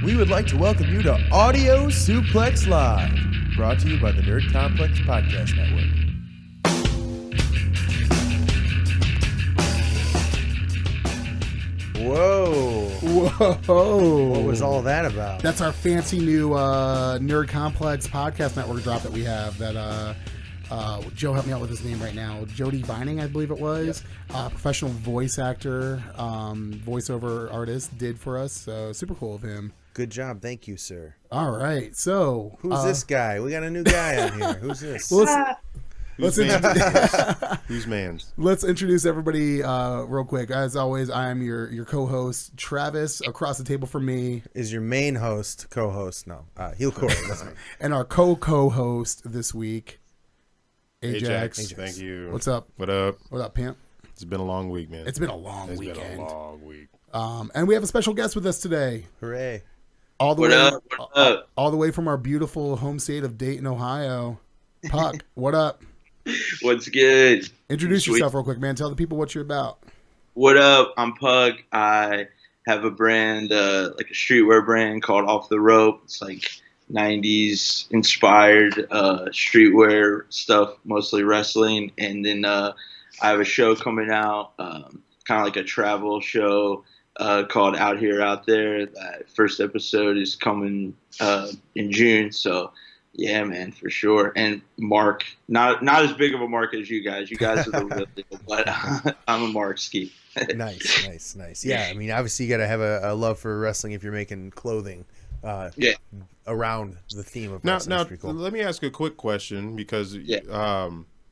We would like to welcome you to Audio Suplex Live, brought to you by the Nerd Complex Podcast Network. Whoa. What was all that about? That's our fancy new Nerd Complex Podcast Network drop that we have that Joe, help me out with his name right now. Jody Vining, I believe it was. Yep. Professional voice actor, voiceover artist did for us. So super cool of him. Good job. Thank you, sir. All right. So who's this guy? We got a new guy on here. Who's this? Well, Who's man's? Let's introduce everybody real quick. As always, I am your co-host, Travis. Across the table from me is your main host, co-host. No, Heel Corey. That's me. And our co-host this week, Ajax. Thank you. What's up? What up? What up, Pimp? It's been a long week, man. It's been a long weekend. It's been a long week. And we have a special guest with us today. Hooray! All the way from our beautiful home state of Dayton, Ohio. Puck, what up? What's good? Introduce yourself real quick, man. Tell the people what you're about. What up? I'm Puck. I have a brand, like a streetwear brand called Off the Rope. It's like 90s inspired streetwear stuff, mostly wrestling. And then I have a show coming out, kind of like a travel show called Out Here, Out There. That first episode is coming in June. So, yeah, man, for sure. And Mark, not as big of a Mark as you guys. You guys are the real deal, but I'm a Mark ski. Nice. Yeah, I mean, obviously you got to have a love for wrestling if you're making clothing around the theme of wrestling. Now, cool. let me ask a quick question because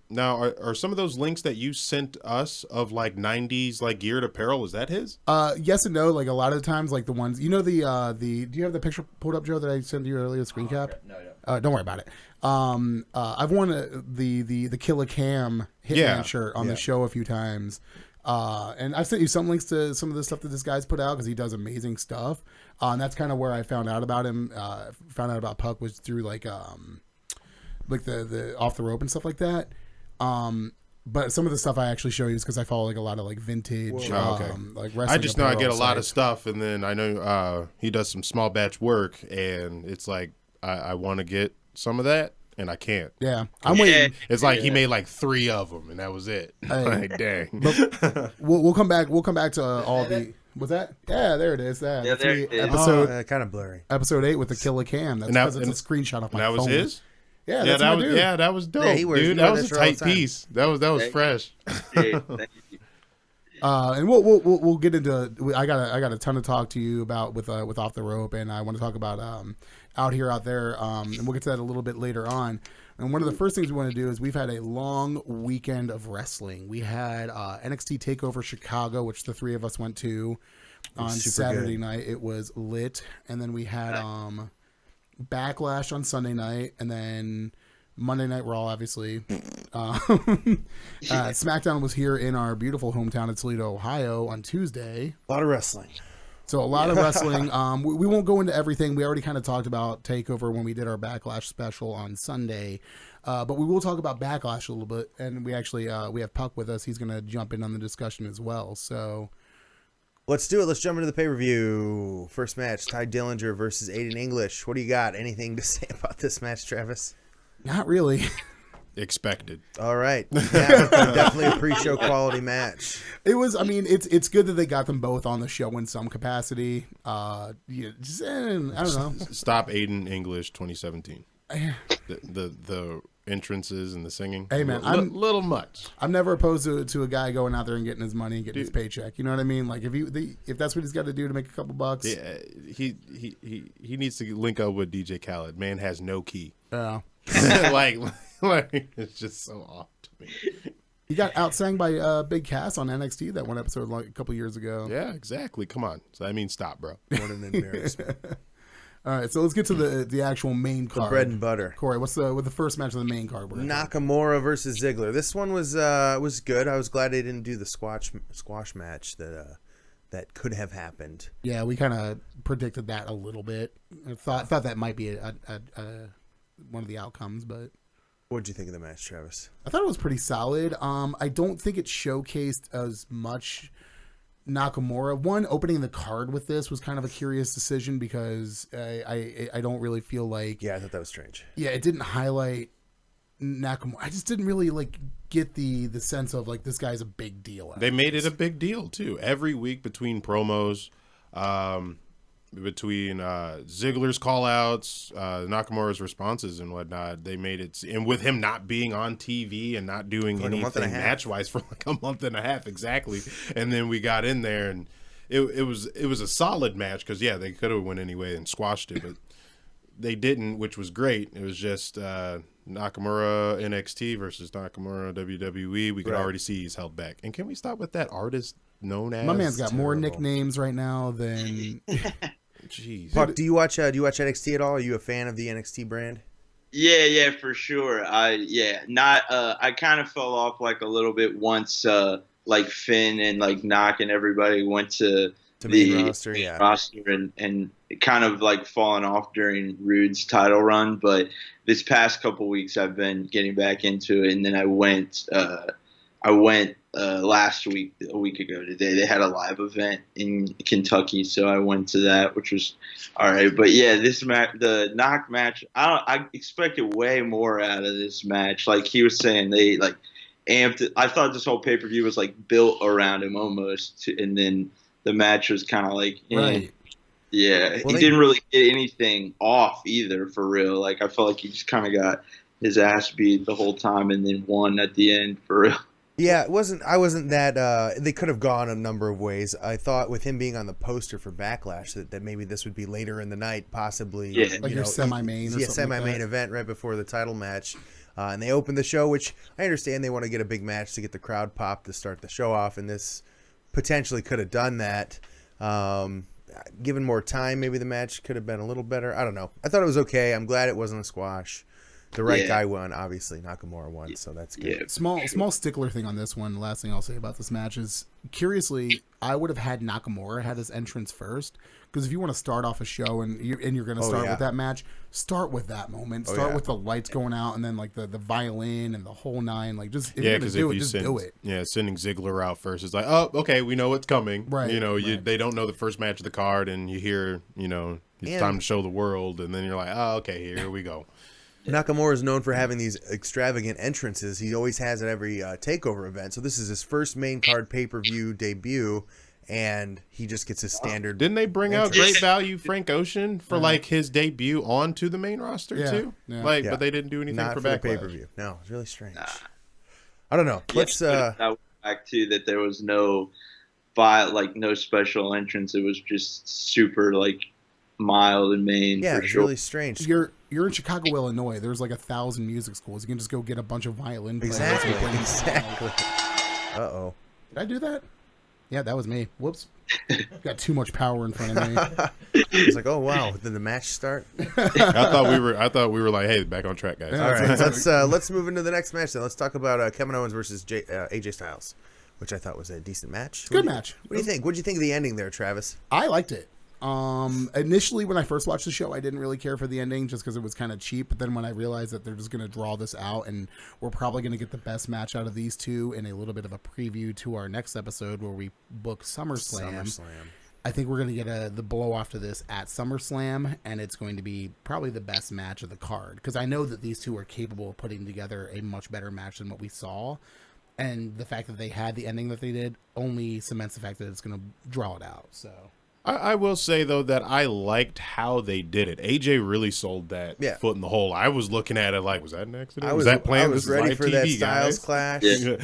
now are some of those links that you sent us of like 90s like geared apparel, is that his? Yes and no. Like a lot of the times, like the ones, you know, do you have the picture pulled up, Joe, that I sent you earlier, the screen cap? No. Don't worry about it. I've worn the Killer Cam Hitman shirt on the show a few times. And I've sent you some links to some of the stuff that this guy's put out because he does amazing stuff. And that's kind of where I found out about him. Found out about Puck was through like the Off the Rope and stuff like that. But some of the stuff I actually show you is because I follow like a lot of like vintage, like wrestling. I just know I get a lot of sites. stuff, and then I know he does some small batch work, and it's like I want to get some of that, and I can't. Yeah, I'm waiting. It's like he made like 3 of them, and that was it. Like, dang. But we'll come back. We'll come back to all the. What's that? Yeah, there it is. That. Yeah, there it is. Episode kind of blurry. Episode 8 with the Killer Cam. That's because it's a screenshot of my phone. That was his. Yeah, that's my dude. Yeah, that was dope, yeah, dude. That was a tight piece. That was fresh. Hey, thank you. And we'll get into. I got a ton to talk to you about with Off the Rope, and I want to talk about Out Here, Out There, and we'll get to that a little bit later on. And one of the first things we want to do is we've had a long weekend of wrestling. We had NXT TakeOver Chicago, which the 3 of us went to on Saturday night. It was lit, and then we had Backlash on Sunday night, and then Monday Night Raw, obviously. SmackDown was here in our beautiful hometown of Toledo, Ohio on Tuesday. A lot of wrestling. So a lot of wrestling. We won't go into everything. We already kind of talked about TakeOver when we did our Backlash special on Sunday. But we will talk about Backlash a little bit. And we actually we have Puck with us. He's going to jump in on the discussion as well. So let's do it. Let's jump into the pay-per-view. First match, Ty Dillinger versus Aiden English. What do you got? Anything to say about this match, Travis? Not really. Expected. All right. Yeah, definitely a pre-show quality match. It was, I mean, it's good that they got them both on the show in some capacity. I don't know. Stop Aiden English 2017. The entrances and the singing. Hey, man, little much. I'm never opposed to a guy going out there and getting his money and getting his paycheck. You know what I mean? Like if that's what he's got to do to make a couple bucks. Yeah, he needs to link up with DJ Khaled. Man has no key. Yeah. like it's just so off to me. He got outsang by Big Cass on NXT that one episode like a couple years ago. Yeah, exactly. Come on. So I mean, stop, bro. What an embarrassment. All right, so let's get to the actual main card. The bread and butter. Corey, what's the first match of the main card? Nakamura versus Ziggler. This one was good. I was glad they didn't do the squash match that could have happened. Yeah, we kind of predicted that a little bit. I thought that might be a one of the outcomes, but What'd you think of the match, Travis? I thought it was pretty solid. I don't think it showcased as much Nakamura. One, opening the card with this was kind of a curious decision because I don't really feel like... Yeah, I thought that was strange. Yeah, it didn't highlight Nakamura. I just didn't really like get the sense of like this guy's a big deal. They made it a big deal too. Every week between promos, between Ziggler's call-outs, Nakamura's responses and whatnot, they made it. And with him not being on TV and not doing like anything match-wise for like a month and a half exactly, and then we got in there and it was a solid match because they could have went anyway and squashed it, but they didn't, which was great. It was just Nakamura NXT versus Nakamura WWE. We could already see he's held back. And can we stop with that artist known as? My man's got more nicknames right now than. Jeez. Puck, do you watch NXT at all? Are you a fan of the NXT brand? Yeah, for sure. I kind of fell off like a little bit once like Finn and like Knock and everybody went to the main roster, and it kind of like fallen off during Rude's title run. But this past couple weeks I've been getting back into it, and then I went last week, a week ago today. They had a live event in Kentucky, so I went to that, which was all right. But yeah, this match, the Knock match, I expected way more out of this match. Like he was saying, they like amped it. I thought this whole pay-per-view was like built around him almost, and then the match was kind of like, right. Yeah, he didn't really get anything off either, for real. Like I felt like he just kind of got his ass beat the whole time and then won at the end, for real. Yeah, I wasn't that. They could have gone a number of ways. I thought with him being on the poster for Backlash that maybe this would be later in the night, possibly. Yeah, like your semi-main. Or semi-main event right before the title match. And they opened the show, which I understand they want to get a big match to get the crowd popped to start the show off, and this potentially could have done that. Given more time, maybe the match could have been a little better. I don't know. I thought it was okay. I'm glad it wasn't a squash. The right guy won, obviously. Nakamura won, so that's good. Yeah. Small stickler thing on this one. The last thing I'll say about this match is, curiously, I would have had Nakamura had his entrance first, because if you want to start off a show and you're going to start with that match, start with that moment. Start with the lights going out and then like the violin and the whole nine. Like just if you're going to do it, just do it. Yeah, sending Ziggler out first is like, oh, okay, we know what's coming. Right. They don't know the first match of the card, and you hear, it's time to show the world, and then you're like, oh, okay, here we go. Nakamura is known for having these extravagant entrances. He always has at every takeover event. So this is his first main card pay-per-view debut, and he just gets his standard. Didn't they bring out Great Value Frank Ocean for like his debut onto the main roster too? Yeah. But they didn't do anything Not for the Backlash. pay-per-view. No, it's really strange. I don't know. Let's back to that. There was no special entrance. It was just super like mild and main. Yeah, for it's sure. really strange. You're in Chicago, Illinois. There's like 1,000 music schools. You can just go get a bunch of violin players. Exactly. Uh-oh. Did I do that? Yeah, that was me. Whoops. Got too much power in front of me. It's like, oh wow, did the match start? I thought we were like, hey, back on track, guys. All right, let's move into the next match then. Let's talk about Kevin Owens versus AJ Styles, which I thought was a decent match. Good match. What do you think? What did you think of the ending there, Travis? I liked it. Initially when I first watched the show, I didn't really care for the ending just because it was kind of cheap. But then when I realized that they're just going to draw this out and we're probably going to get the best match out of these two in a little bit of a preview to our next episode where we book SummerSlam. I think we're going to get the blow off to this at SummerSlam, and it's going to be probably the best match of the card because I know that these two are capable of putting together a much better match than what we saw. And the fact that they had the ending that they did only cements the fact that it's going to draw it out. So I will say, though, that I liked how they did it. AJ really sold that foot in the hole. I was looking at it like, was that an accident? Was that planned? I was ready for that Styles clash. Yeah.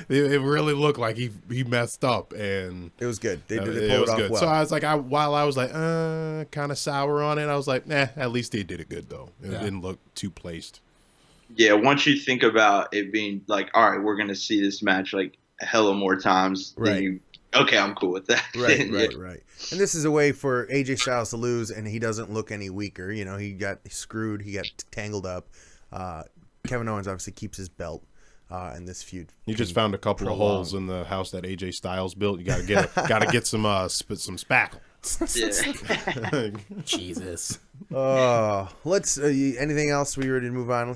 It really looked like he messed up, and it was good. They pulled it off good. well. So I was like, while I was like, kind of sour on it, I was like, nah, at least they did it good, though. It didn't look too placed. Yeah, once you think about it being like, all right, we're going to see this match like a hella more times, then okay, I'm cool with that. Right. And this is a way for AJ Styles to lose, and he doesn't look any weaker. He got screwed. He got tangled up. Kevin Owens obviously keeps his belt in this feud. You just found a couple of holes in the house that AJ Styles built. You got to get some spackle. Jesus. Let's. Anything else? We ready to move on?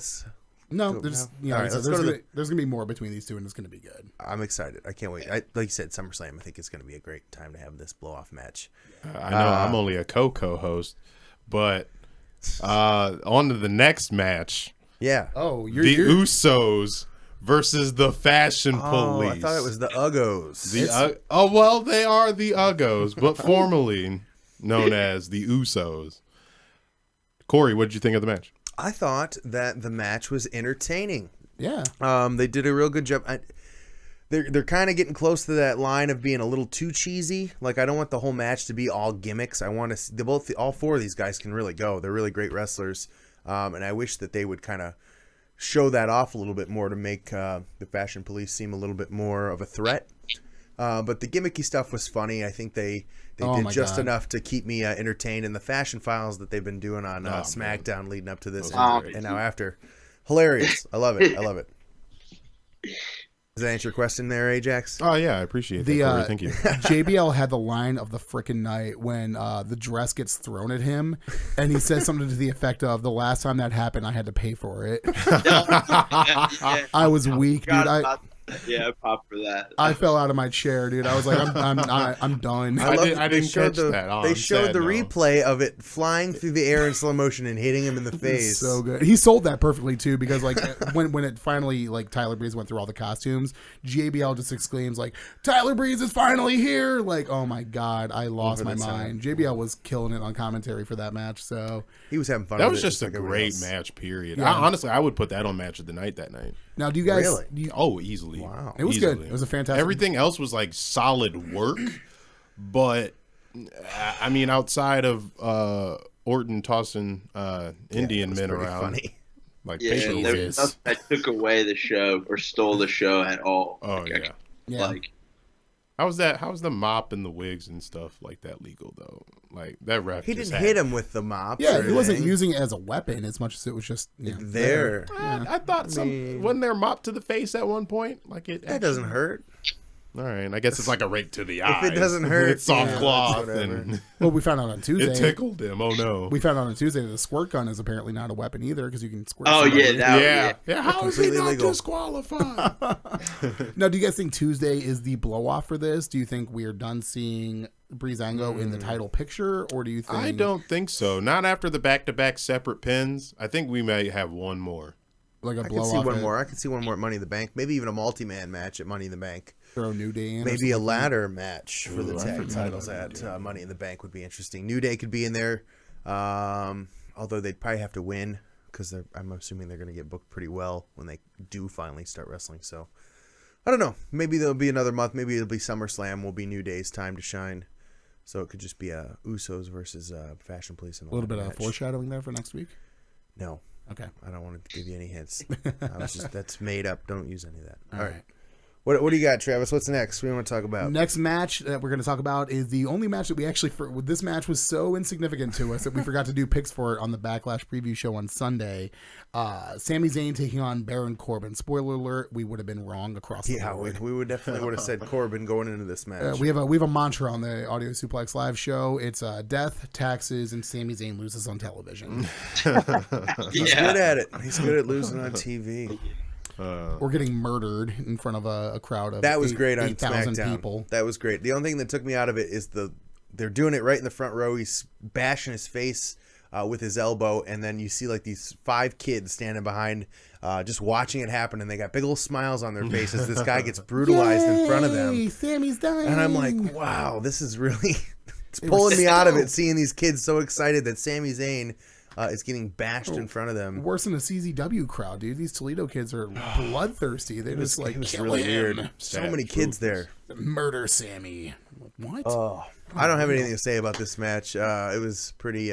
No, there's All right, let's go to there's gonna be more between these two, and it's gonna be good. I'm excited. I can't wait. Like you said, SummerSlam. I think it's going to be a great time to have this blow off match. I know I'm only a co-host, but on to the next match. Yeah. Oh, The Usos versus the Fashion Police. I thought it was the Uggos. Well, they are the Uggos, but formerly known as the Usos. Corey, what did you think of the match? I thought that the match was entertaining. Yeah. They did a real good job. They're kind of getting close to that line of being a little too cheesy. Like, I don't want the whole match to be all gimmicks. I want to all four of these guys can really go. They're really great wrestlers, and I wish that they would kind of show that off a little bit more to make the Fashion Police seem a little bit more of a threat. But the gimmicky stuff was funny. I think they did just enough to keep me entertained. And the Fashion Files that they've been doing on SmackDown leading up to this and now after, hilarious. I love it. I love it. Does that answer your question there, Ajax? Oh, yeah, I appreciate that, Corey. Thank you. JBL had the line of the frickin' night when the dress gets thrown at him, and he says something to the effect of, "The last time that happened, I had to pay for it." I was weak, dude. I popped for that. I fell out of my chair, dude. I was like, I'm done. I didn't catch that. Oh, they showed the replay of it flying through the air in slow motion and hitting him in the face. So good. He sold that perfectly too, because like when it finally, like, Tyler Breeze went through all the costumes, JBL just exclaims like, "Tyler Breeze is finally here!" Like, oh my god, I lost my mind. JBL was killing it on commentary for that match, so he was having fun. That was just a great match. Period. Yeah. Honestly, I would put that on Match of the Night that night. Now, do you guys? Really? Easily. Wow. It was Easily. good. It was a fantastic. Everything else was like solid work, but I mean, outside of Orton tossing Indian men around, funny. Like there was nothing that took away the show or stole the show at all. Oh yeah. Like, how's the mop and the wigs and stuff like that legal though? Like, that ref, he didn't hit him with the mop. Yeah, he wasn't using it as a weapon as much as it was just there. I thought wasn't there a mop to the face at one point? Like, that doesn't hurt. All right, I guess it's like a rake to the eye. If it doesn't hurt, it's soft cloth. And well, we found out on Tuesday. It tickled him. Oh no. We found out on Tuesday that the squirt gun is apparently not a weapon either, because you can squirt. Oh yeah. How is he not disqualified? Now, do you guys think Tuesday is the blow off for this? Do you think we are done seeing Breezango in the title picture, or do you think? I don't think so. Not after the back-to-back separate pins. I think we may have one more. Like a I blow could see off. one more. I could see one more at Money in the Bank. Maybe even a multi-man match at Money in the Bank. Throw New Day in. Maybe a ladder match for the tag titles at Money in the Bank would be interesting. New Day could be in there, although they'd probably have to win, because I'm assuming they're going to get booked pretty well when they do finally start wrestling. So I don't know. Maybe there'll be another month. Maybe it'll be SummerSlam. Will be New Day's time to shine. So it could just be Usos versus Fashion Police. In a little bit of foreshadowing there for next week. No. Okay. I don't want to give you any hints. That's made up. Don't use any of that. All right. What do you got, Travis? What's next? What do you want to talk about? Next match that we're going to talk about is the only match that we actually... This match was so insignificant to us that we forgot to do picks for it on the Backlash preview show on Sunday. Sami Zayn taking on Baron Corbin. Spoiler alert, we would have been wrong across the board. We would definitely would have said Corbin going into this match. We have a mantra on the Audio Suplex Live show. It's death, taxes, and Sami Zayn loses on television. He's good at it. He's good at losing on TV. We're getting murdered in front of a crowd of that was great on 8,000 SmackDown. people. That was great. The only thing that took me out of it is they're doing it right in the front row. He's bashing his face with his elbow, and then you see like these 5 kids standing behind, just watching it happen, and they got big old smiles on their faces. This guy gets brutalized in front of them. Sammy's dying. And I'm like, wow, this is really it's pulling me out of it, seeing these kids so excited that Sami Zayn is getting bashed in front of them. Worse than a CZW crowd, dude. These Toledo kids are bloodthirsty. They just like kill really him. Weird. So many kids there. Murder Sammy. What? Oh, I don't have anything to say about this match. It was pretty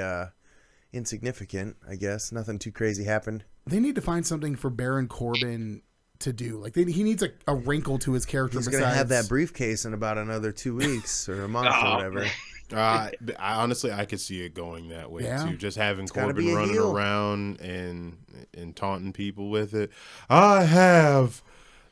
insignificant, I guess. Nothing too crazy happened. They need to find something for Baron Corbin to do. Like he needs a wrinkle to his character. He's going to have that briefcase in about another 2 weeks or a month or whatever. I honestly, I could see it going that way too. Just having Corbin running around and taunting people with it. I have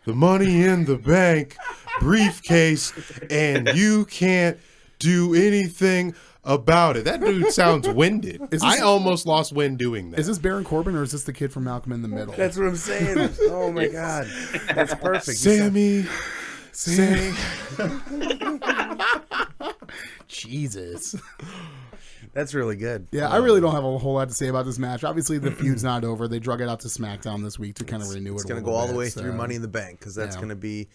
the Money in the Bank briefcase, and you can't do anything about it. That dude sounds winded. I almost lost wind doing that. Is this Baron Corbin or is this the kid from Malcolm in the Middle? That's what I'm saying. Oh my god, that's perfect. Sammy. Jesus. That's really good. Yeah, I really don't have a whole lot to say about this match. Obviously, the feud's not over. They drug it out to SmackDown this week to kind of renew it. It's going to go all the way through Money in the Bank because that's going to be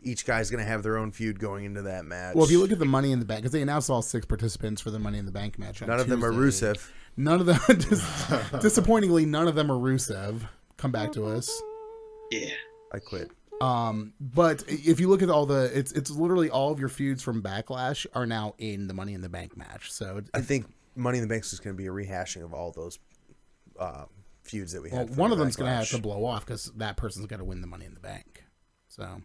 each guy's going to have their own feud going into that match. Well, if you look at the Money in the Bank, because they announced all 6 participants for the Money in the Bank match. None of them are Rusev. None of them, disappointingly, none of them are Rusev. Come back to us. Yeah, I quit. But if you look at all the, it's literally all of your feuds from Backlash are now in the Money in the Bank match. So I think Money in the Bank is just going to be a rehashing of all those feuds that we had. Well, one of them's going to have to blow off because that person's got to win the Money in the Bank. So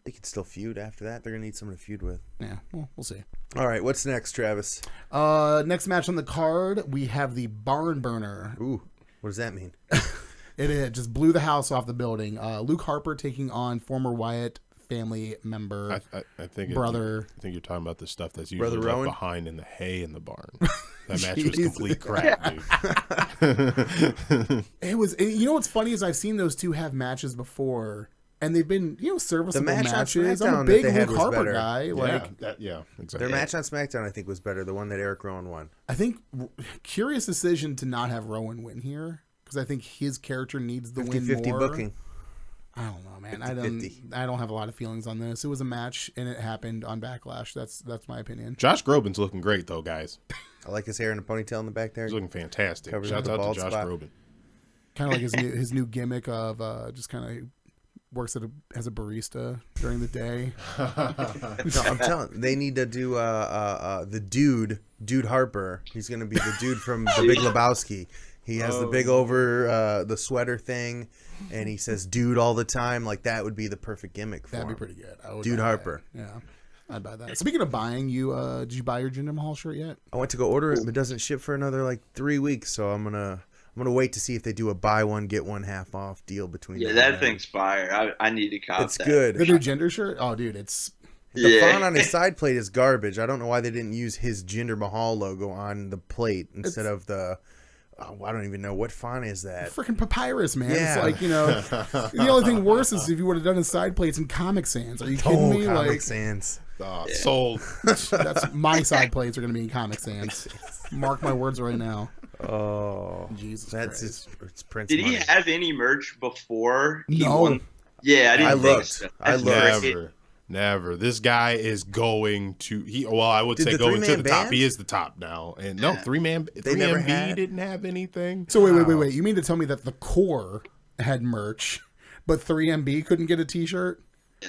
they could still feud after that. They're going to need someone to feud with. Yeah, well, we'll see. All right, what's next, Travis? Next match on the card, we have the Barn Burner. Ooh, what does that mean? It just blew the house off the building. Luke Harper taking on former Wyatt family member, I think brother. I think you're talking about the stuff that's usually left Rowan? behind in the hay in the barn. That match was complete crap, dude. It was. You know what's funny is I've seen those two have matches before, and they've been serviceable match on matches. I'm a SmackDown big that they had Luke was Harper better. guy. Exactly. Their match on SmackDown, I think, was better. The one that Erick Rowan won. I think curious decision to not have Rowan win here. Because I think his character needs the win 50-50 more. booking. I don't know, man. 50-50. I don't have a lot of feelings on this. It was a match, and it happened on Backlash. That's my opinion. Josh Groban's looking great, though, guys. I like his hair in a ponytail in the back there. He's looking fantastic. Covers Shout up the out to bald Josh spot. Groban. Kind of like his new gimmick of just kind of works as a barista during the day. No, I'm telling. They need to do the dude Harper. He's going to be the dude from The Big Lebowski. He has the big over the sweater thing, and he says "dude" all the time. Like that would be the perfect gimmick for That'd him. be pretty good. I would Dude buy Harper. that. Yeah, I'd buy that. Speaking of buying, did you buy your Jinder Mahal shirt yet? I went to go order it, but it doesn't ship for another like 3 weeks. So I'm gonna wait to see if they do a buy one get one half off deal between. Yeah, that thing's fire. I need to cop It's that. good. The new Jinder shirt? Oh, dude, it's The font on his side plate is garbage. I don't know why they didn't use his Jinder Mahal logo on the plate instead of the. Oh, I don't even know what font is that. freaking papyrus, man. Yeah. It's like, the only thing worse is if you would have done his side plates in Comic Sans. Are you kidding me? Comic Like, Sans. Sold. that's my side plates are going to be in Comic Sans. Mark my words right now. Oh, Jesus that's Christ. it's Prince. Did he money. have any merch before he No. won? Yeah, I didn't I think looked. so. I That's looked. great. Never. This guy is going to. I would Did say the going to three-man the top. band? He is the top now. And no, 3-man. They never 3MB had- didn't have anything. So wait. You mean to tell me that the core had merch, but 3MB couldn't get a T-shirt?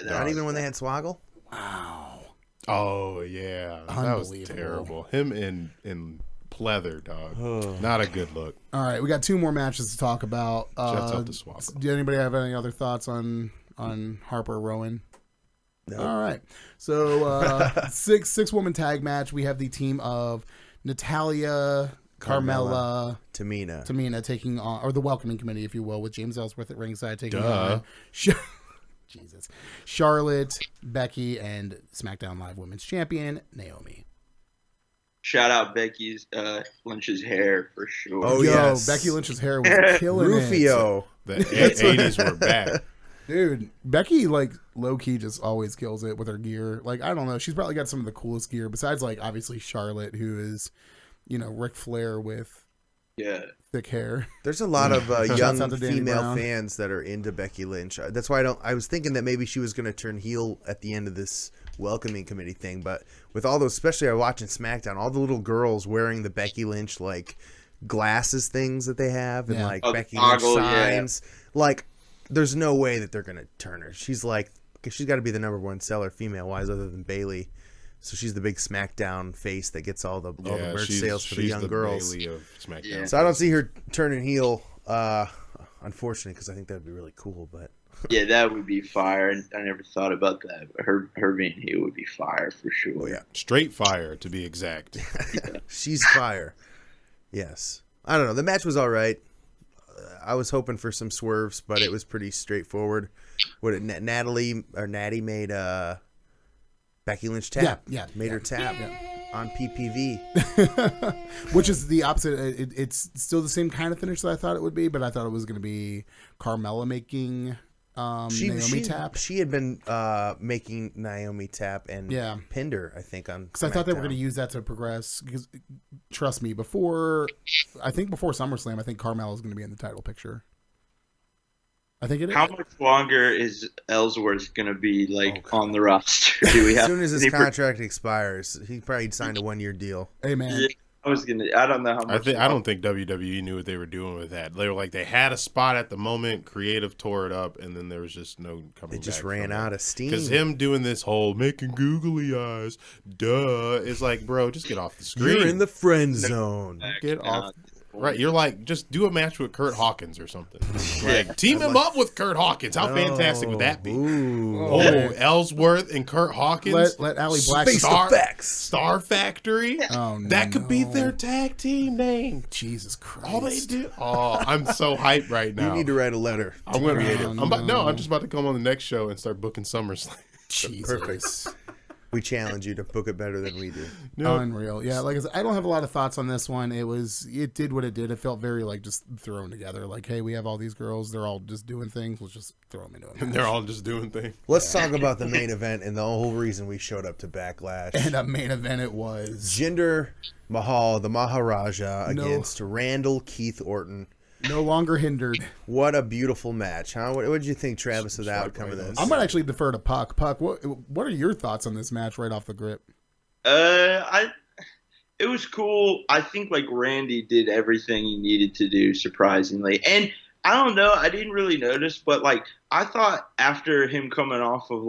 Not even when they had Swoggle. Wow. Oh yeah, that was Unbelievable. terrible. Him in pleather, dog. Not a good look. All right, we got 2 more matches to talk about. Shouts out to Swoggle. Do anybody have any other thoughts on Harper Rowan? No. All right. So 6 woman tag match. We have the team of Natalia, Carmella, Tamina. taking on, or the welcoming committee, if you will, with James Ellsworth at ringside taking Duh. on Jesus, Charlotte, Becky, and SmackDown Live Women's Champion Naomi. Shout out Becky's Lynch's hair for sure. Oh, Yo, yes. Becky Lynch's hair was killing Rufio. The 80s were back. Dude, Becky, like, low-key just always kills it with her gear. Like, I don't know. She's probably got some of the coolest gear, besides, like, obviously Charlotte, who is, Ric Flair with thick hair. There's a lot of young out to Danny female Brown. fans that are into Becky Lynch. That's why I was thinking that maybe she was going to turn heel at the end of this welcoming committee thing, but with all those, especially I was watching SmackDown, all the little girls wearing the Becky Lynch like glasses things that they have and like Becky Lynch signs, like there's no way that they're going to turn her. She's like, because she's got to be the number one seller female wise other than Bayley. So she's the big SmackDown face that gets all the merch sales for the young girls. Bayley of SmackDown. Yeah. So I don't see her turning heel, unfortunately, because I think that would be really cool. But Yeah, that would be fire. I never thought about that. But her being heel would be fire for sure. oh yeah, Straight fire, to be exact. she's fire. Yes, I don't know. The match was all right. I was hoping for some swerves, but it was pretty straightforward. Natty made Becky Lynch tap. Yeah. Made her tap. Yeah. on PPV. Which is the opposite. It's still the same kind of finish that I thought it would be, but I thought it was going to be Carmella making Naomi tap. She had been making Naomi tap and pinned her, I think, on because I thought they were going to use that to progress. Because trust me, before SummerSlam, I think Carmella is going to be in the title picture. I think it is. How much longer is Ellsworth going to be on the roster? Do we have as soon as his contract expires, he probably signed a 1-year deal. Hey man. Yeah. I don't know how much. I don't think WWE knew what they were doing with that. They were like, they had a spot at the moment, creative tore it up, and then there was just no coming back. They just ran out of steam. Because him doing this whole making googly eyes, is like, bro, just get off the screen. You're in the friend zone. Get off. Right, you're like, just do a match with Kurt Hawkins or something. Like, team him up with Kurt Hawkins. How fantastic would that be? Ooh. Ellsworth and Kurt Hawkins. Let Allie Black Star Factory. Oh, that could be their tag team name. Jesus Christ! All they do. Oh, I'm so hyped right now. You need to write a letter. I'm just about to come on the next show and start booking SummerSlam. Jesus. Perfect. We challenge you to book it better than we do. Nope. Unreal. Yeah, like I said, I don't have a lot of thoughts on this one. It did what it did. It felt very just thrown together. Like, hey, we have all these girls. They're all just doing things. Let's just throw them into a match. And they're all just doing things. Let's talk about the main event and the whole reason we showed up to Backlash. And a main event it was. Jinder Mahal, the Maharaja, against Randall Keith Orton. No longer hindered. What a beautiful match, huh? What did you think, Travis, of the outcome of this? I'm going to actually defer to Puck. Puck, what are your thoughts on this match right off the grip? It was cool. I think Randy did everything he needed to do, surprisingly. And I don't know, I didn't really notice, but I thought after him coming off of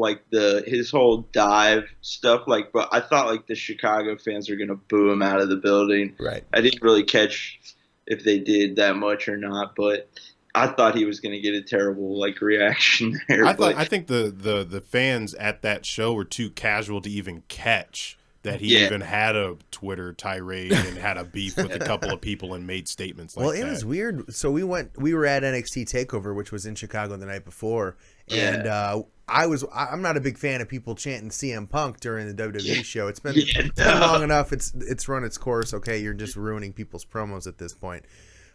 his whole dive stuff, but I thought the Chicago fans were gonna boo him out of the building. Right. I didn't really catch if they did that much or not, but I thought he was going to get a terrible reaction there. I think the fans at that show were too casual to even catch that he even had a Twitter tirade and had a beef with a couple of people and made statements like that. Well, it was weird. So we were at NXT TakeOver, which was in Chicago the night before, and I'm not a big fan of people chanting CM Punk during the WWE show. It's been long enough. It's run its course. Okay, you're just ruining people's promos at this point.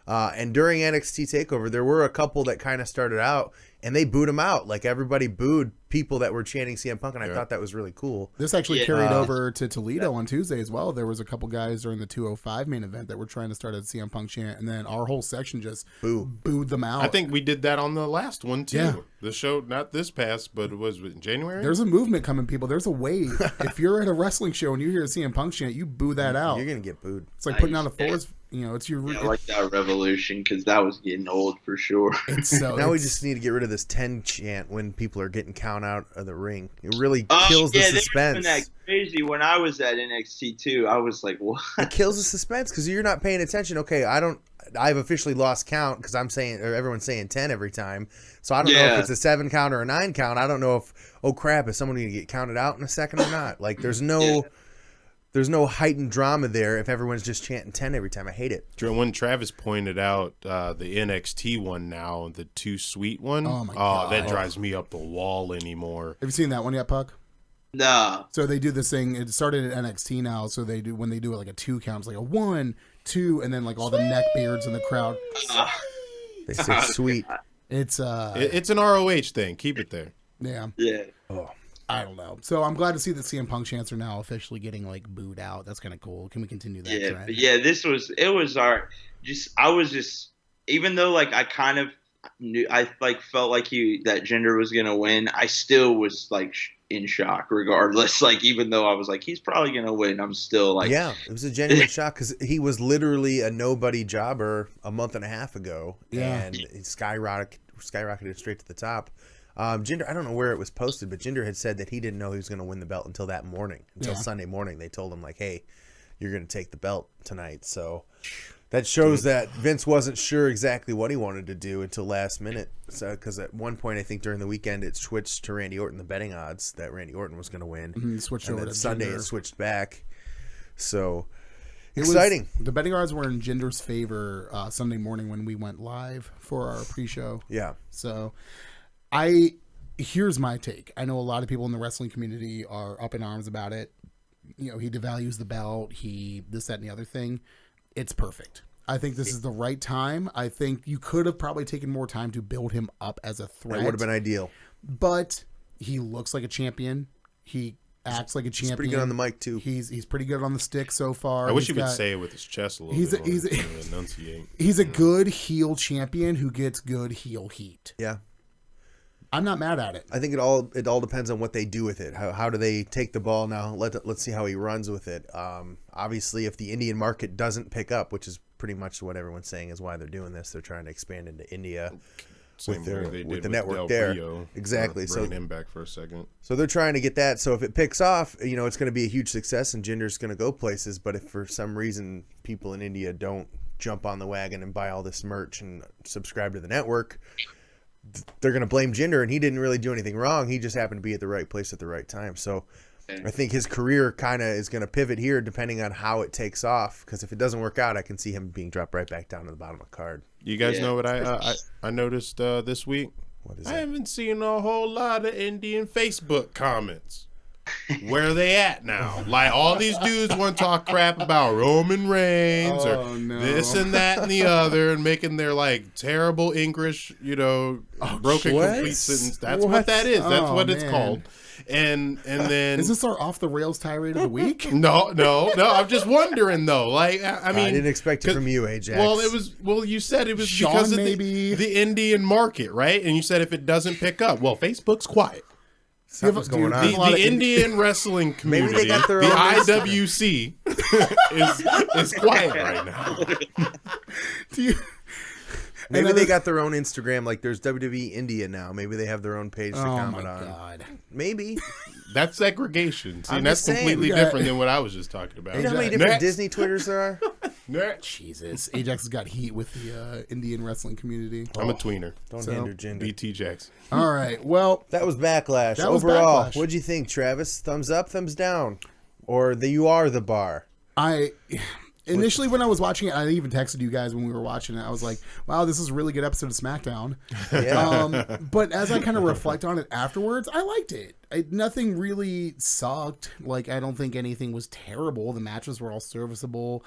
And during NXT TakeOver, there were a couple that kind of started out, and they booed him out. Everybody booed people that were chanting CM Punk, and I thought that was really cool. This actually carried over to Toledo on Tuesday as well. There was a couple guys during the 205 main event that were trying to start a CM Punk chant, and then our whole section just booed them out. I think we did that on the last one, too. Yeah. The show, not this past, but it was in January? There's a movement coming, people. There's a wave. If you're at a wrestling show and you hear a CM Punk chant, you boo that out. You're going to get booed. It's like putting out a force. It's your. I like that revolution because that was getting old for sure. Now we just need to get rid of this 10 chant when people are getting count out of the ring. It really kills the suspense. That crazy when I was at NXT too. I was like, what? It kills the suspense because you're not paying attention. Okay, I've officially lost count because I'm saying, or everyone's saying 10 every time. So I don't know if it's a 7 count or a 9 count. I don't know if, oh crap, is someone going to get counted out in a second or not? There's no heightened drama there if everyone's just chanting 10 every time. I hate it. When Travis pointed out the NXT one now, the Too Sweet one, oh my God. That drives me up the wall anymore. Have you seen that one yet, Puck? No. So they do this thing. It started at NXT now. So when they do it a 2 count, it's like a 1, 2, and then all the neck beards in the crowd. They say sweet. It's an ROH thing. Keep it there. Yeah. Yeah. Oh. I don't know. So I'm glad to see that CM Punk chants are now officially getting booed out. That's kind of cool. Can we continue that trend? But yeah, I was just even though I kind of knew, I felt that Jinder was gonna win. I still was in shock regardless. Even though I was he's probably gonna win, I'm still yeah, it was a genuine shock because he was literally a nobody jobber a month and a half ago, and he skyrocketed straight to the top. Jinder, I don't know where it was posted, but Jinder had said that he didn't know he was going to win the belt until that morning, until Sunday morning. They told him hey, you're going to take the belt tonight. So that shows that Vince wasn't sure exactly what he wanted to do until last minute. So because at one point, I think during the weekend, it switched to Randy Orton, the betting odds that Randy Orton was going to win. Switched and over then to Sunday Jinder. it switched back. So exciting. The betting odds were in Jinder's favor Sunday morning when we went live for our pre-show. Yeah. So here's my take. I know a lot of people in the wrestling community are up in arms about it. he devalues the belt. He this, that, and the other thing. It's perfect. I think this is the right time. I think you could have probably taken more time to build him up as a threat. That would have been ideal. But he looks like a champion. He acts like a champion. He's pretty good on the mic too. He's pretty good on the stick so far. I wish he would say it with his chest a little bit. He's a good heel champion who gets good heel heat. Yeah. I'm not mad at it. I think it all depends on what they do with it. How do they take the ball now? Let's see how he runs with it. Obviously, if the Indian market doesn't pick up, which is pretty much what everyone's saying is why they're doing this, they're trying to expand into India with the network there. Exactly. So bring him back for a second. So they're trying to get that. So if it picks off, it's going to be a huge success, and Jinder's going to go places. But if for some reason people in India don't jump on the wagon and buy all this merch and subscribe to the network, they're going to blame Jinder, and he didn't really do anything wrong. He just happened to be at the right place at the right time. So I think his career kind of is going to pivot here depending on how it takes off, because if it doesn't work out, I can see him being dropped right back down to the bottom of the card. You guys know what I noticed this week? What is I that? haven't seen a whole lot of Indian Facebook comments. Where are they at now? Like, all these dudes want to talk crap about Roman Reigns or this and that and the other, and making their like terrible English, broken complete sentence. That's what that is. That's what it's called. And then is this our off the rails tirade of the week? No. I'm just wondering though. Like, I mean, I didn't expect it from you, Ajax. Well, you said it was Sean, because of maybe. the Indian market, right? And you said if it doesn't pick up, well, Facebook's quiet. Something's going on. The Indian wrestling community, Maybe they got their the own IWC, is quiet right now. Maybe they got their own Instagram. Like there's WWE India now. Maybe they have their own page to comment on. God. Maybe. That's segregation. See, I'm that's just saying, completely different than what I was just talking about. You know how many different Disney Twitters there are? Jesus. Ajax has got heat with the Indian wrestling community. I'm a tweener. Don't hinder Jinder. BT Jackson. All right. Well, that was Backlash. That was Overall, Backlash. what'd you think, Travis? Thumbs up, thumbs down? Or you are the bar? Initially, when I was watching it, I even texted you guys when we were watching it. I was like, wow, this is a really good episode of SmackDown. Yeah. But as I kind of reflect on it afterwards, I liked it. Nothing really sucked. Like, I don't think anything was terrible. The matches were all serviceable.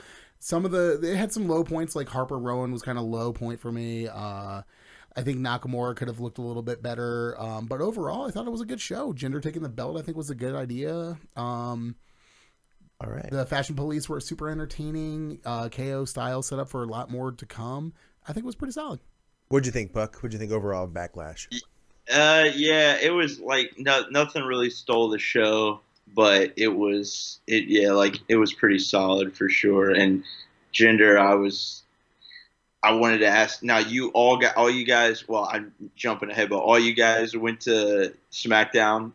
They had some low points, like Harper Rowan was kind of low point for me. I think Nakamura could have looked a little bit better. But overall, I thought it was a good show. Jinder taking the belt, I think, was a good idea. All right. The Fashion Police were super entertaining. KO style set up for a lot more to come. I think it was pretty solid. What'd you think, Buck? What'd you think overall of Backlash? Yeah, it was like nothing really stole the show, but it was pretty solid for sure. And Jinder, I wanted to ask. Now all you guys. Well, I'm jumping ahead, but all you guys went to SmackDown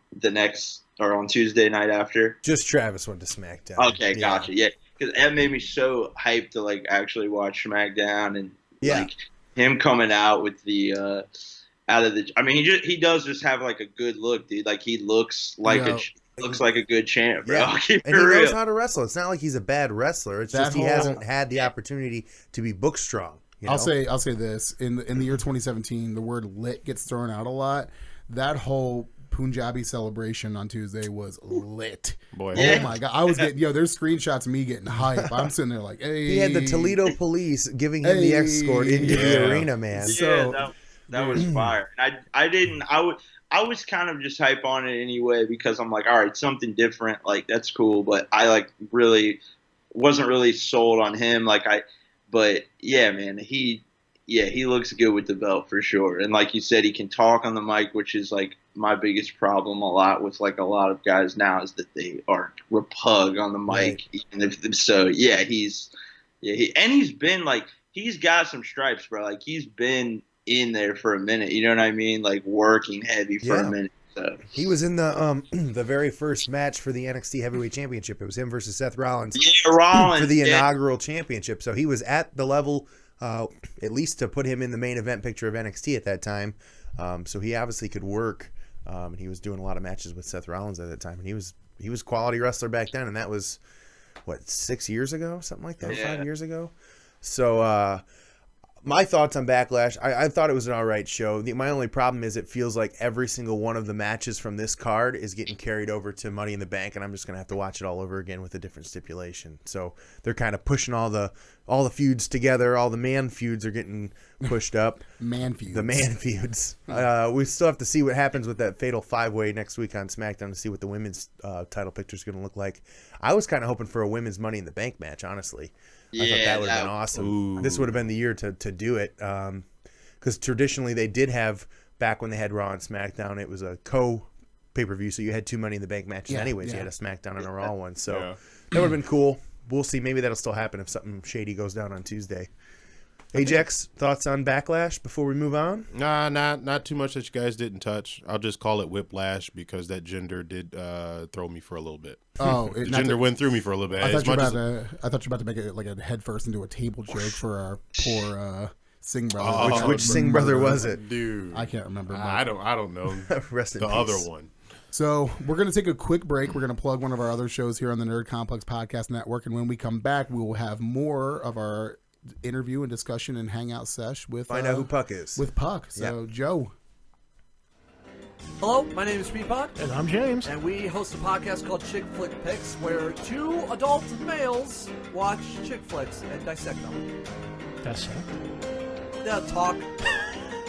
on Tuesday night after. Just Travis went to SmackDown. Okay, gotcha. Yeah, because that made me so hyped to like actually watch SmackDown and like him coming out with the out of the. I mean, he does just have like a good look, dude. Like he looks like a good champ, bro. Yeah. And he knows how to wrestle. It's not like he's a bad wrestler. It's just he hasn't had the opportunity to be book strong. I'll say this in the year 2017, the word lit gets thrown out a lot. That whole Punjabi celebration on Tuesday was lit. Boy, oh my god! I was getting there's screenshots of me getting hype. I'm sitting there like, hey. He had the Toledo police giving him the escort into the arena, man. Yeah, so that was fire. I was kind of just hype on it anyway because I'm like, all right, something different. Like that's cool, but I wasn't really sold on him. But yeah, man, he looks good with the belt for sure. And like you said, he can talk on the mic, which is like my biggest problem a lot with like a lot of guys now is that they are repug on the mic. Right. He's been like, he's got some stripes, bro. Like he's been in there for a minute. You know what I mean? Like working heavy for a minute. So he was in the the very first match for the NXT Heavyweight Championship. It was him versus Seth Rollins. Yeah, Rollins for the inaugural championship. So he was at the level, at least to put him in the main event picture of NXT at that time. So he obviously could work. And he was doing a lot of matches with Seth Rollins at that time. And he was quality wrestler back then. And that was, 6 years ago? Something like that? Yeah. 5 years ago? So My thoughts on Backlash, I thought it was an all right show. My only problem is it feels like every single one of the matches from this card is getting carried over to Money in the Bank, and I'm just going to have to watch it all over again with a different stipulation. So they're kind of pushing all the feuds together. All the man feuds are getting pushed up. Man feuds. The man feuds. We still have to see what happens with that Fatal 5-Way next week on SmackDown to see what the women's title picture is going to look like. I was kind of hoping for a women's Money in the Bank match, honestly. I thought that would have been awesome. Ooh. This would have been the year to do it. Because traditionally they did have, back when they had Raw and SmackDown, it was a pay-per-view, so you had 2 Money in the Bank matches anyways. You had a SmackDown and a Raw one. So that would have been cool. We'll see. Maybe that'll still happen if something shady goes down on Tuesday. Ajax, thoughts on Backlash before we move on? Nah, not too much that you guys didn't touch. I'll just call it whiplash because that gender did throw me for a little bit. Oh, the gender went through me for a little bit. I thought you were about to make it like a head first into a table joke for our poor Singh brother. Which Singh brother was it? Dude, I can't remember. I don't know. Rest in the peace. other one. So we're going to take a quick break. We're going to plug one of our other shows here on the Nerd Complex Podcast Network, and when we come back, we will have more of our interview and discussion and hangout sesh with Find out who Puck is. With Puck. So Joe. Hello, my name is Peapod. And I'm James. And we host a podcast called Chick Flick Pix, where 2 adult males watch chick flicks and dissect them. That's it. Yeah, talk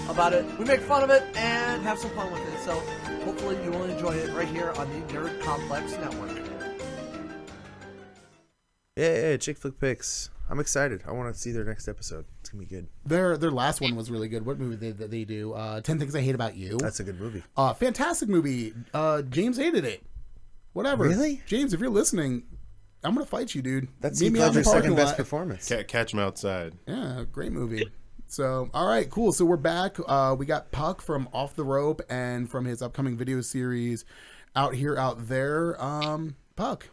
about it. We make fun of it and have some fun with it. So hopefully you will enjoy it right here on the Nerd Complex Network. Yeah, Chick Flick Picks. I'm excited. I want to see their next episode. It's gonna be good. Their last one was really good. What movie did they do? 10 Things I Hate About You. That's a good movie. Fantastic movie. James hated it. Whatever. Really? James, if you're listening, I'm gonna fight you, dude. That's Meet me out in the Heath Ledger's parking second best lot. performance. Catch him outside. Yeah, great movie. So, all right, cool. So we're back. We got Puck from Off the Rope and from his upcoming video series, Out Here, Out There. Puck,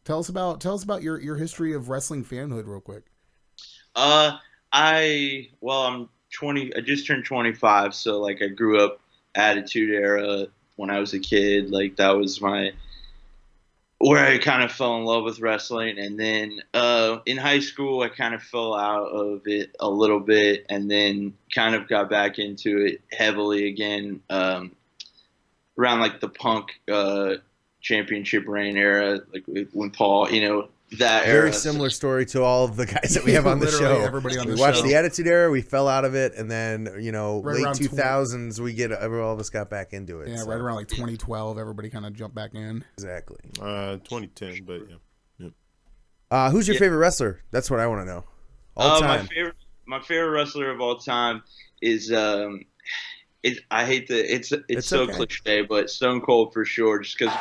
tell us about your history of wrestling fanhood, real quick. I'm 20. I just turned 25, so like I grew up Attitude Era when I was a kid. Like that was where I kind of fell in love with wrestling, and then in high school I kind of fell out of it a little bit, and then kind of got back into it heavily again around like the Punk championship reign era, like when Paul, that era. Very similar story to all of the guys that we have on the Literally show. everybody on the We watched show. the Attitude Era, we fell out of it, and then Right late around 2000s, all of us got back into it. Yeah, so. right around like 2012, everybody kind of jumped back in. Exactly. 2010, but yeah. Who's your favorite wrestler? That's what I want to know. All time. My favorite wrestler of all time is I hate it's so okay. cliche, but Stone Cold for sure. Just because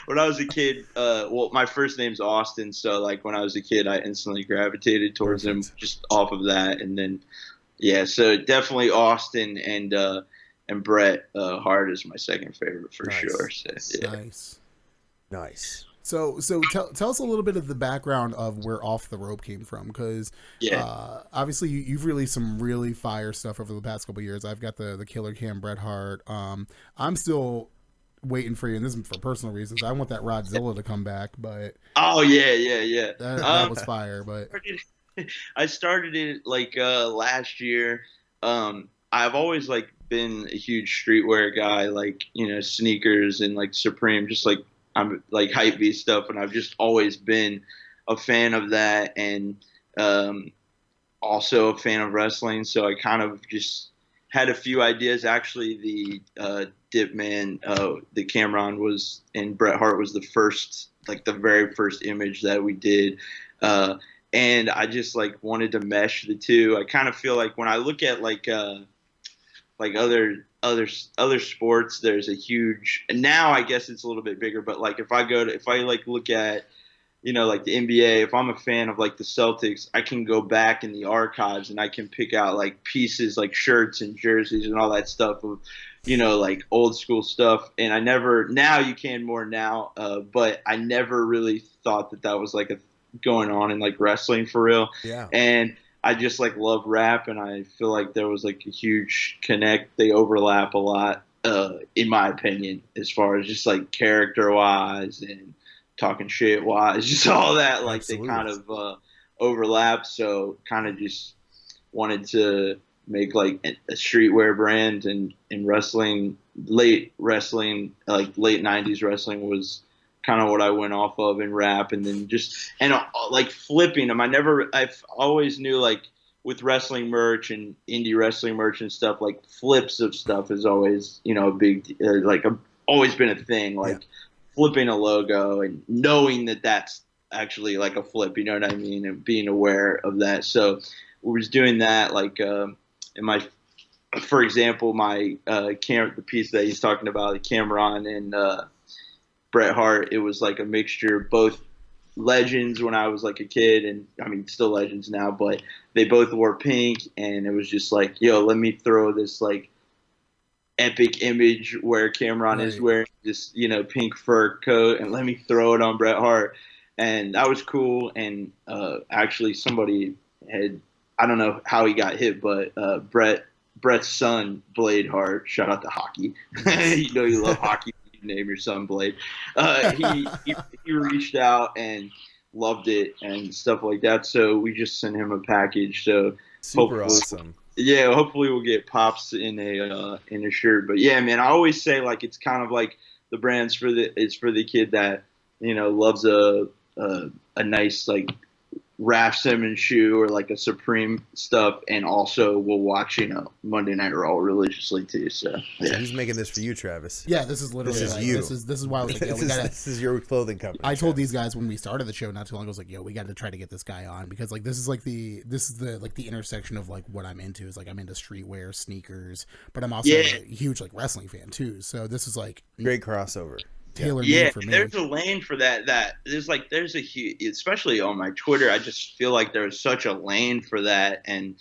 when I was a kid, my first name's Austin, so like when I was a kid, I instantly gravitated towards him just off of that, and then so definitely Austin and Bret Hart is my second favorite for sure. So, yeah. Nice. So tell us a little bit of the background of where Off the Rope came from, because obviously you've released some really fire stuff over the past couple of years. I've got the Killer Cam Bret Hart. I'm still waiting for you, and this is for personal reasons. I want that Rodzilla to come back, but that was fire. But I started it like last year. I've always like been a huge streetwear guy, like sneakers and like Supreme, just like I'm like hypebeast stuff, and I've just always been a fan of that, and also a fan of wrestling. So I kind of just had a few ideas. Actually, the Dipman, the Cameron was, and Bret Hart was the very first image that we did. And I just like wanted to mesh the two. I kind of feel like when I look at like other sports, there's a huge, and now I guess it's a little bit bigger, but like if I like look at, like the NBA, if I'm a fan of like the Celtics, I can go back in the archives and I can pick out like pieces like shirts and jerseys and all that stuff of, like old school stuff. And now you can more now, but I never really thought that was like going on in like wrestling for real. Yeah. And I just like love rap, and I feel like there was like a huge connect. They overlap a lot, in my opinion, as far as just like character wise and talking shit wise, just all that. Like Absolutely. They kind of overlap. So kind of just wanted to make like a streetwear brand, and in wrestling, late 90s wrestling was kind of what I went off of in rap, and then like flipping them. I've always knew like with wrestling merch and indie wrestling merch and stuff, like flips of stuff is always, a big, always been a thing, like flipping a logo and knowing that that's actually like a flip, you know what I mean? And being aware of that. So we was doing that, like, for example, my the piece that he's talking about, the Cameron and Bret Hart, it was like a mixture of both legends when I was like a kid, and I mean still legends now, but they both wore pink, and it was just like, yo, let me throw this like epic image where Cameron is wearing this, pink fur coat, and let me throw it on Bret Hart. And that was cool. And actually somebody had, I don't know how he got hit, but Bret's son, Blade Hart, shout out to hockey. You love hockey. You name your son Blade. He reached out and loved it and stuff like that. So we just sent him a package. So super awesome. Yeah, hopefully we'll get pops in a shirt. But yeah, man, I always say like it's kind of like the brand's for the kid that loves a nice like Raf Simons shoe or like a Supreme stuff, and also will watch Monday Night Raw religiously too. So yeah, he's making this for you, Travis. Yeah, this is literally this is why I was like, this is your clothing company. I told these guys when we started the show not too long ago, I was like, yo, we got to try to get this guy on, because like this is the intersection of like what I'm into. Is like I'm into streetwear, sneakers, but I'm also a huge like wrestling fan too. So this is like great crossover. Tailor-made for me. There's a lane for that. There's a huge, especially on my Twitter, I just feel like there's such a lane for that, and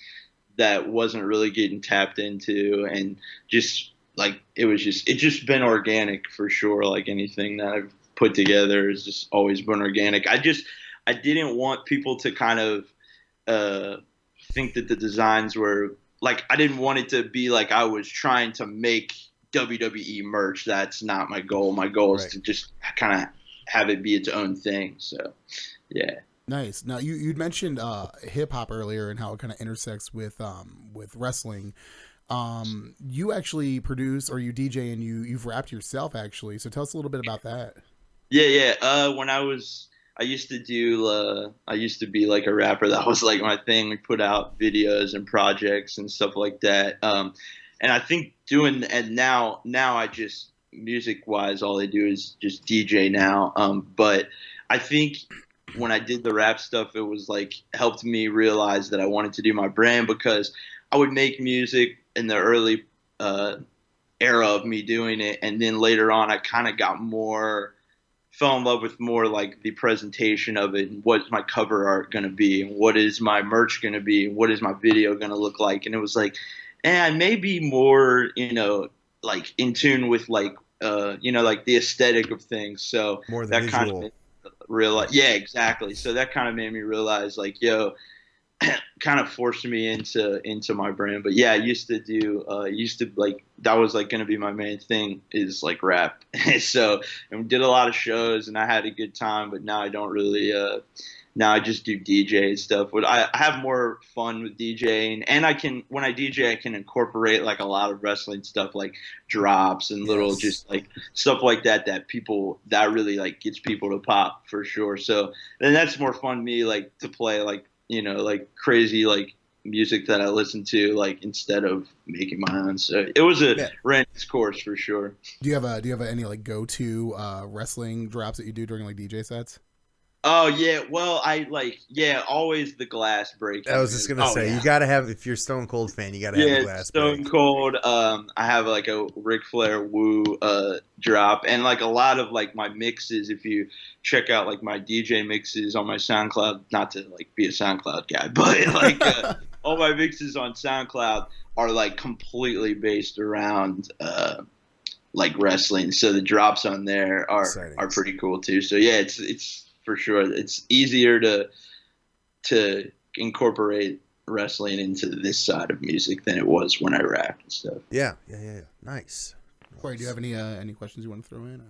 that wasn't really getting tapped into, and just like it's just been organic for sure. Like anything that I've put together has just always been organic. I didn't want people to kind of think that the designs were like, I didn't want it to be like I was trying to make WWE merch. That's not my goal. My goal is to just kind of have it be its own thing. So, yeah. Nice. Now you'd mentioned hip hop earlier and how it kind of intersects with wrestling. You actually produce, or you DJ, and you've rapped yourself actually. So tell us a little bit about that. Yeah. When I used to be like a rapper. That was like my thing. We put out videos and projects and stuff like that. And I think now I just, music wise, all I do is just DJ now. But I think when I did the rap stuff, it was like helped me realize that I wanted to do my brand, because I would make music in the early era of me doing it. And then later on, I kind of fell in love with more like the presentation of it, and what's my cover art going to be, and what is my merch going to be, and what is my video going to look like. And it was like, and I may be more, like in tune with like, like the aesthetic of things. So more the that visual. kind of realize, yeah, exactly. So that kind of made me realize like, yo, kind of forced me into my brand. But yeah, I used to like, that was like going to be my main thing, is like rap. So, and we did a lot of shows and I had a good time, but now I don't really, now I just do DJ stuff. But I have more fun with DJing, and when I DJ, I can incorporate like a lot of wrestling stuff, like drops and little just like stuff like that that really like gets people to pop for sure. So then that's more fun to me, like to play like, like crazy like music that I listen to, like instead of making my own. So it was a random course for sure. Do you have any like go-to wrestling drops that you do during like DJ sets? Oh yeah, well always the glass break. I was just gonna say, you gotta have, if you're a Stone Cold fan, you gotta have the glass Stone break. Cold. I have like a Ric Flair Woo drop, and like a lot of like my mixes. If you check out like my DJ mixes on my SoundCloud, not to like be a SoundCloud guy, but like all my mixes on SoundCloud are like completely based around like wrestling. So the drops on there are pretty cool too. So yeah, it's for sure. It's easier to incorporate wrestling into this side of music than it was when I rapped and stuff. Yeah. Nice. Corey, do you have any questions you want to throw in?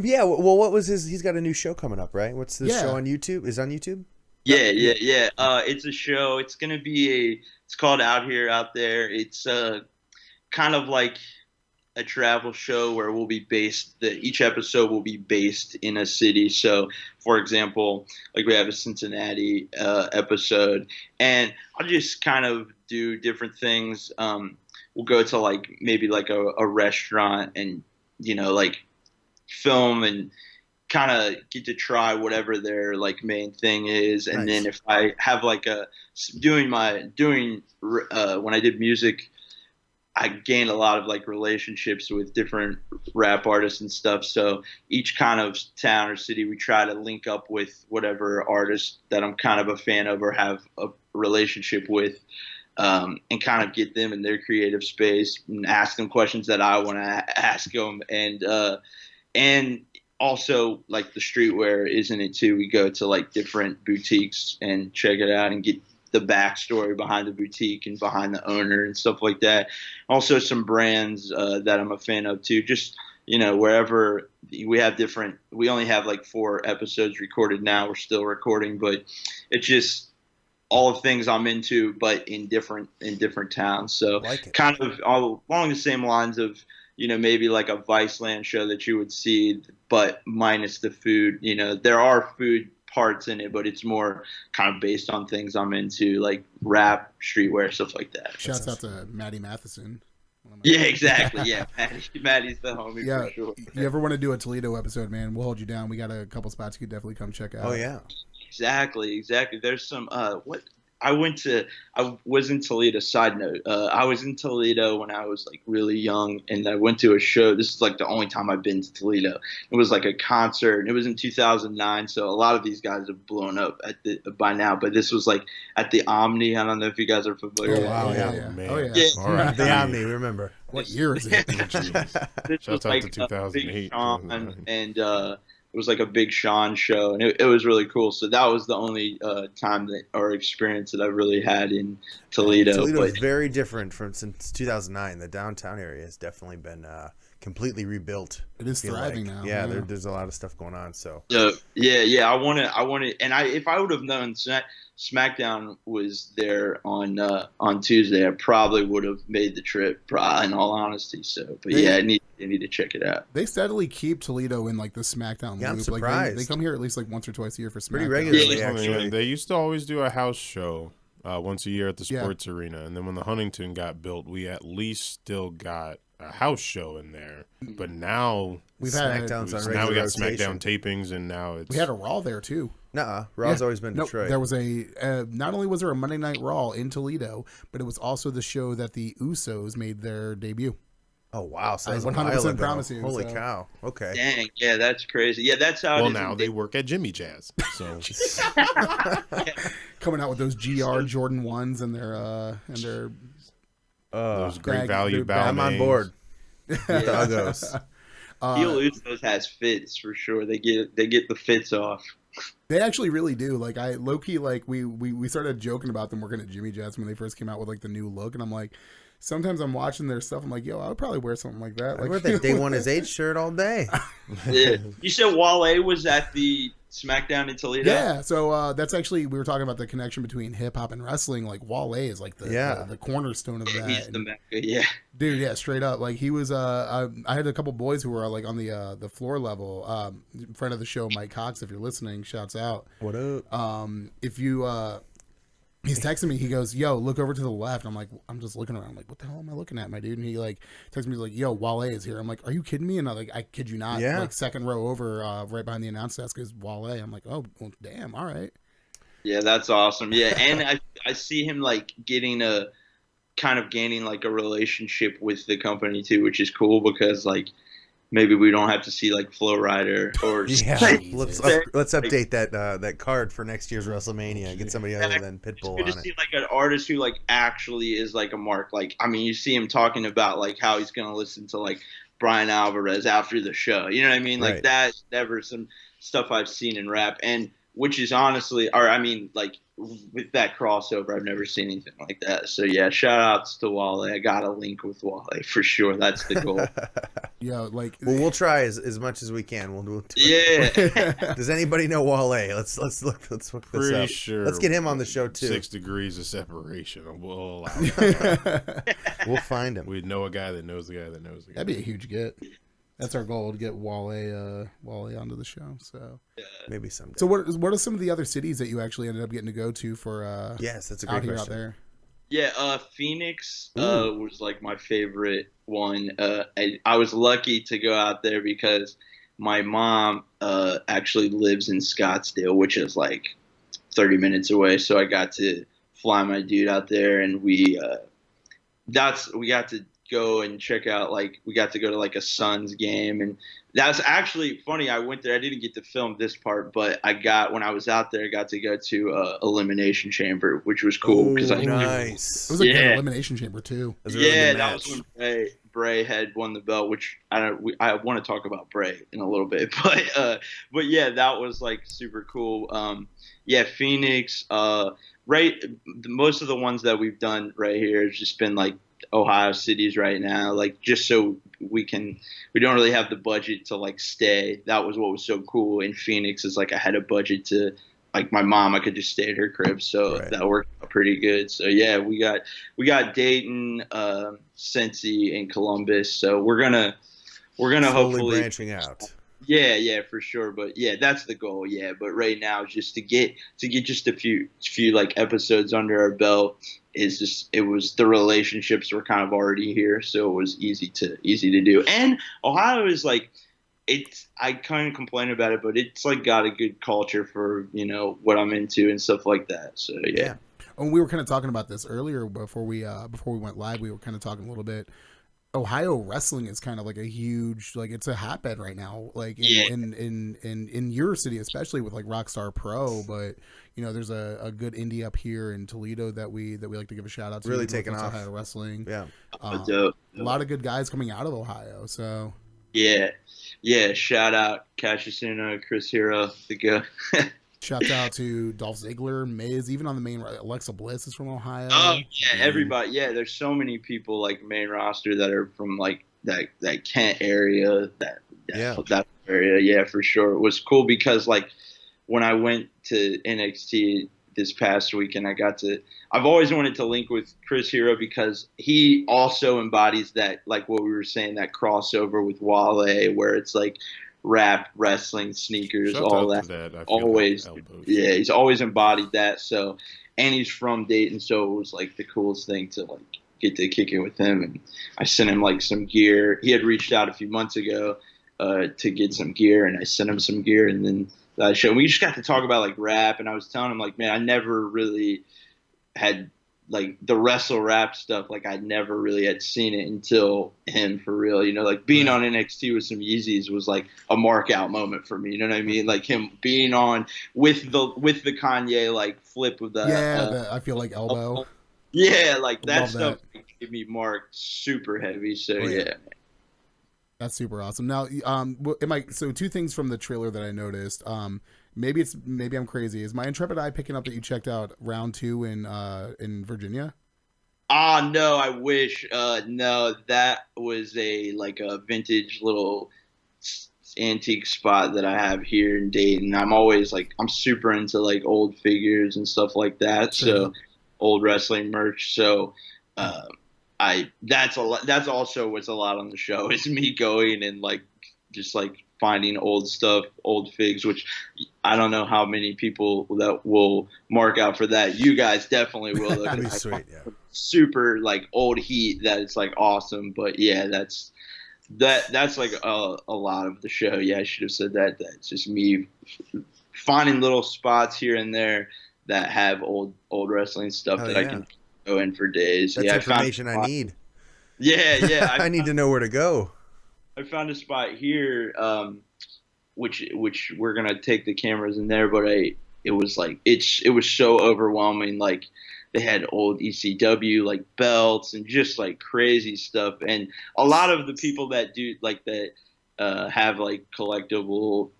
Yeah. Well, what was he's got a new show coming up, right? What's the show on YouTube? Is it on YouTube? Yeah. It's a show. It's gonna be it's called Out Here, Out There. It's kind of like a travel show where we'll be each episode will be based in a city. So, for example, like we have a Cincinnati episode, and I'll just kind of do different things. We'll go to like maybe like a restaurant and like film and kind of get to try whatever their like main thing is. And then if I have like when I did music, I gained a lot of like relationships with different rap artists and stuff. So each kind of town or city, we try to link up with whatever artist that I'm kind of a fan of or have a relationship with, and kind of get them in their creative space and ask them questions that I want to ask them. And also like the streetwear is in it too. We go to like different boutiques and check it out and get the backstory behind the boutique and behind the owner and stuff like that. Also some brands that I'm a fan of too. Just, wherever we have we only have like 4 episodes recorded now. We're still recording, but it's just all the things I'm into, but in different towns. So kind of all along the same lines of, maybe like a Viceland show that you would see, but minus the food. There are food parts in it, but it's more kind of based on things I'm into, like rap, streetwear, stuff like that. Shouts out to Maddie Matheson. Yeah, exactly. Yeah, Maddie's the homie for sure. You ever want to do a Toledo episode, man? We'll hold you down. We got a couple spots you could definitely come check out. Oh yeah, exactly. There's some I was in Toledo. Side note, I was in Toledo when I was like really young, and I went to a show. This is like the only time I've been to Toledo. It was like a concert, and it was in 2009. So a lot of these guys have blown up by now. But this was like at the Omni. I don't know if you guys are familiar. Oh wow, yeah. Man. Oh yeah. All right. The Omni. Remember what year is it? This Shouts was out like to 2008. and it was like a Big Sean show, and it was really cool. So that was the only time or experience that I really had in Toledo. Toledo is very different since 2009. The downtown area has definitely been completely rebuilt. It is thriving now. Yeah, there's a lot of stuff going on. So yeah. I want to, and if I would have known SmackDown was there on Tuesday, I probably would have made the trip. In all honesty, but I need to check it out. They steadily keep Toledo in like the SmackDown loop. I'm surprised. Like they come here at least like once or twice a year for SmackDown. Pretty regularly, actually. They used to always do a house show once a year at the sports arena, and then when the Huntington got built, we at least still got a house show in there. But now we've had SmackDown's on now we got rotation. SmackDown tapings, and now it's we had a Raw there too. Nuh-uh. Raw's always been Detroit. There was not only was there a Monday Night Raw in Toledo, but it was also the show that the Usos made their debut. Oh wow! So I that's 100% promise you. Holy cow! Okay. Dang, yeah, that's crazy. Yeah, that's how. Well, now they work at Jimmy Jazz, so coming out with those GR Jordan 1s and their those great bag, value Balmains. I'm on board. The Uggos. Heel Usos has fits for sure. They get the fits off. They actually really do. Like I low key like we started joking about them working at Jimmy Jazz when they first came out with like the new look, and I'm like, sometimes I'm watching their stuff. I'm like, yo, I would probably wear something like that. I wear that Day One Is Age shirt all day. Yeah. You said Wale was at the SmackDown in Toledo? Yeah, so that's actually, we were talking about the connection between hip hop and wrestling. Like Wale is like the cornerstone of that. He's the Mecca, yeah. Dude, yeah, straight up. Like he was. I had a couple boys who were like on the floor level. Friend of the show, Mike Cox, if you're listening, shouts out. What up? If you he's texting me. He goes, "Yo, look over to the left." I'm like, I'm just looking around. I'm like, what the hell am I looking at, my dude? And he like texts me like, "Yo, Wale is here." I'm like, "Are you kidding me?" And I kid you not. Yeah. Like second row over, right behind the announce desk is Wale. I'm like, oh, well, damn, all right. Yeah, that's awesome. Yeah, and I see him like gaining like a relationship with the company too, which is cool because like maybe we don't have to see like Flow Rider or let's update that card for next year's WrestleMania. Get somebody other than Pitbull good on to it. see like an artist who like actually is like a mark. Like I mean, you see him talking about like how he's gonna listen to like Brian Alvarez after the show. You know what I mean? Like Right. that's never some stuff I've seen in rap. And which is honestly, or I mean, like with that crossover, I've never seen anything like that. So yeah, shout outs to Wale. I got a link with Wale for sure. That's the goal. Yeah, like Well, we'll try as much as we can. We'll do Yeah. Does anybody know Wale? Let's look this Pretty up. sure. Let's get him on the show too. 6 degrees of separation. We'll allow it. We'll find him. We know a guy that knows the guy that knows the guy. that'd be a huge get. That's our goal, to get Wale onto the show. So Maybe someday. So what are some of the other cities that you actually ended up getting to go to for Yes, that's a out great here question. out there? Yeah, Phoenix was like my favorite one. I was lucky to go out there because my mom actually lives in Scottsdale, which is like 30 minutes away. So I got to fly my dude out there, and we got to go and check out, like, we got to go to like a Suns game, and that's actually funny. I went there. I didn't get to film this part, but when I was out there, I got to go to Elimination Chamber, which was cool because nice. It was a good elimination chamber too. That was a really good that match. was when Bray had won the belt, which I want to talk about Bray in a little bit, but yeah, that was like super cool. Phoenix. Most of the ones that we've done right here has just been like Ohio cities right now, like just so we don't really have the budget to like stay. That was what was so cool in Phoenix, is like I had a budget to, like, my mom, I could just stay at her crib, so that worked out pretty good. So yeah, we got Dayton, Cincy, and Columbus. So we're gonna Slowly hopefully branching out. Yeah, for sure. But yeah, that's the goal. Yeah, but right now, just to get just a few like episodes under our belt, it was the relationships were kind of already here, so it was easy to do. And Ohio is like, I kind of complain about it, but it's like got a good culture for, you know, what I'm into and stuff like that. So yeah. And we were kind of talking about this earlier before we went live. We were kind of talking a little bit. Ohio wrestling is kind of like a huge, like, it's a hotbed right now, like in your city, especially with like Rockstar Pro. But you know, there's a good indie up here in Toledo that we like to give a shout out to. Really taking off. Ohio wrestling. Yeah. A lot of good guys coming out of Ohio. So yeah. Shout out Cashasuna, Chris Hero, the go. Shout out to Dolph Ziggler, Miz, even on the main. Alexa Bliss is from Ohio. Oh yeah, everybody. Yeah, there's so many people like main roster that are from like that Kent area, that area. Yeah, for sure. It was cool because like when I went to NXT this past weekend, I've always wanted to link with Chris Hero because he also embodies that, like what we were saying, that crossover with Wale, where it's like rap, wrestling, sneakers, all that. Always, yeah, he's always embodied that. So, and he's from Dayton, so it was like the coolest thing to like get to kick it with him. And I sent him like some gear. He had reached out a few months ago to get some gear, and I sent him some gear. And then we just got to talk about like rap, and I was telling him like, man, I never really had like the wrestle rap stuff, like I never really had seen it until him, for real. You know, like being on NXT with some Yeezys was like a mark out moment for me. You know what I mean? Like him being on with the Kanye like flip with the I feel like elbow. Yeah, like that stuff gave me marked super heavy. So yeah. That's super awesome. Now, so two things from the trailer that I noticed. Maybe I'm crazy. Is my intrepid eye picking up that you checked out round 2 in Virginia? No, I wish. No, that was a vintage little antique spot that I have here in Dayton. I'm super into like old figures and stuff like that. So old wrestling merch. So that's also what's a lot on the show, is me going and like just like finding old stuff, old figs, which I don't know how many people that will mark out for that. You guys definitely will. That'd be sweet, yeah. Super like old heat that it's like awesome. But yeah, that's like a lot of the show. Yeah, I should have said that. That's just me finding little spots here and there that have old wrestling stuff I can go in for days. That's information I need. Yeah. I need to know where to go. I found a spot here, which we're gonna take the cameras in there, but it was so overwhelming. Like they had old ECW like belts and just like crazy stuff, and a lot of the people that do like that have like collectible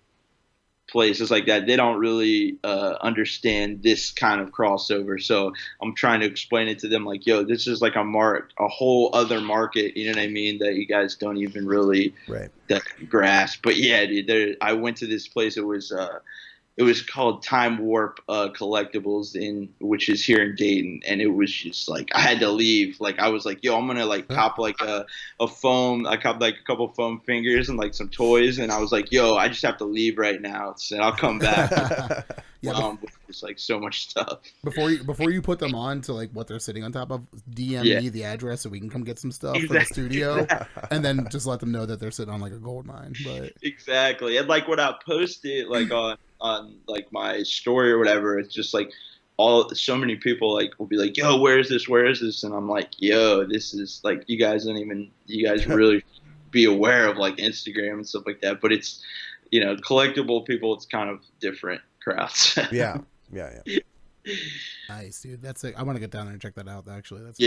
places like that, they don't really understand this kind of crossover. So I'm trying to explain it to them like, yo, this is like a whole other market, you know what I mean, that you guys don't even really grasp. But yeah, dude, I went to this place. It was called Time Warp Collectibles, which is here in Dayton, and it was just like I had to leave. Like I was like, yo, I'm gonna like cop like a foam. I copped like a couple foam fingers and like some toys, and I was like, yo, I just have to leave right now, and I'll come back. With just like so much stuff. Before you put them on to like what they're sitting on top of, DM me the address so we can come get some stuff for the studio, and then just let them know that they're sitting on like a gold mine. But exactly, and like when I post it like on like my story or whatever, it's just like so many people like will be like, yo, where is this, and I'm like, yo, this is like, you guys really be aware of like Instagram and stuff like that. But it's, you know, collectible people, it's kind of different crowds. yeah. Nice, dude. That's it. I want to get down there and check that out. Actually, that's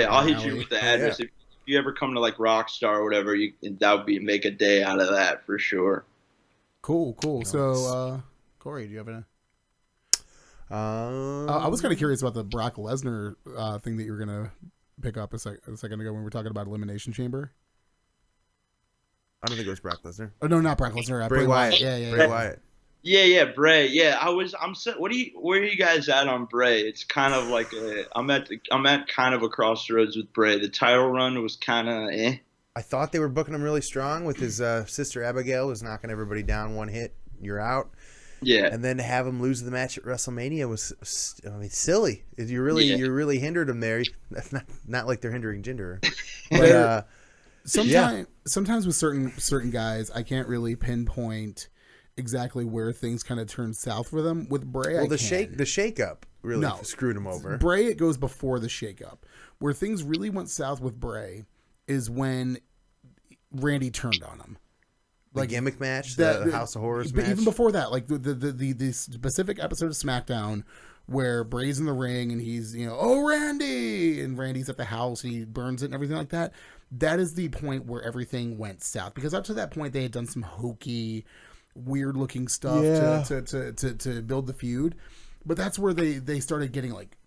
I'll hit you with the address. If you ever come to like Rockstar or whatever, that would make a day out of that for sure. Cool. Nice. So, Corey, do you have any? I was kind of curious about the Brock Lesnar thing that you were gonna pick up a second ago when we were talking about Elimination Chamber. I don't think it was Brock Lesnar. Oh no, not Brock Lesnar. Bray Wyatt. Bray Wyatt. Yeah, Bray. Yeah, where are you guys at on Bray? It's kind of like I'm at kind of a crossroads with Bray. The title run was kind of I thought they were booking him really strong with his sister Abigail was knocking everybody down, one hit, you're out. Yeah. And then to have him lose the match at WrestleMania was, silly. You really hindered him there. That's not like they're hindering Jinder. But sometimes with certain guys, I can't really pinpoint exactly where things kind of turn south for them. With Bray, the shakeup really screwed him over. Bray, it goes before the shakeup. Where things really went south with Bray is when Randy turned on him. Like the gimmick match, the House of Horrors match. Even before that, like the specific episode of SmackDown where Bray's in the ring and he's, you know, oh, Randy, and Randy's at the house, he burns it and everything like that. That is the point where everything went south, because up to that point they had done some hokey, weird looking stuff to build the feud, but that's where they started getting like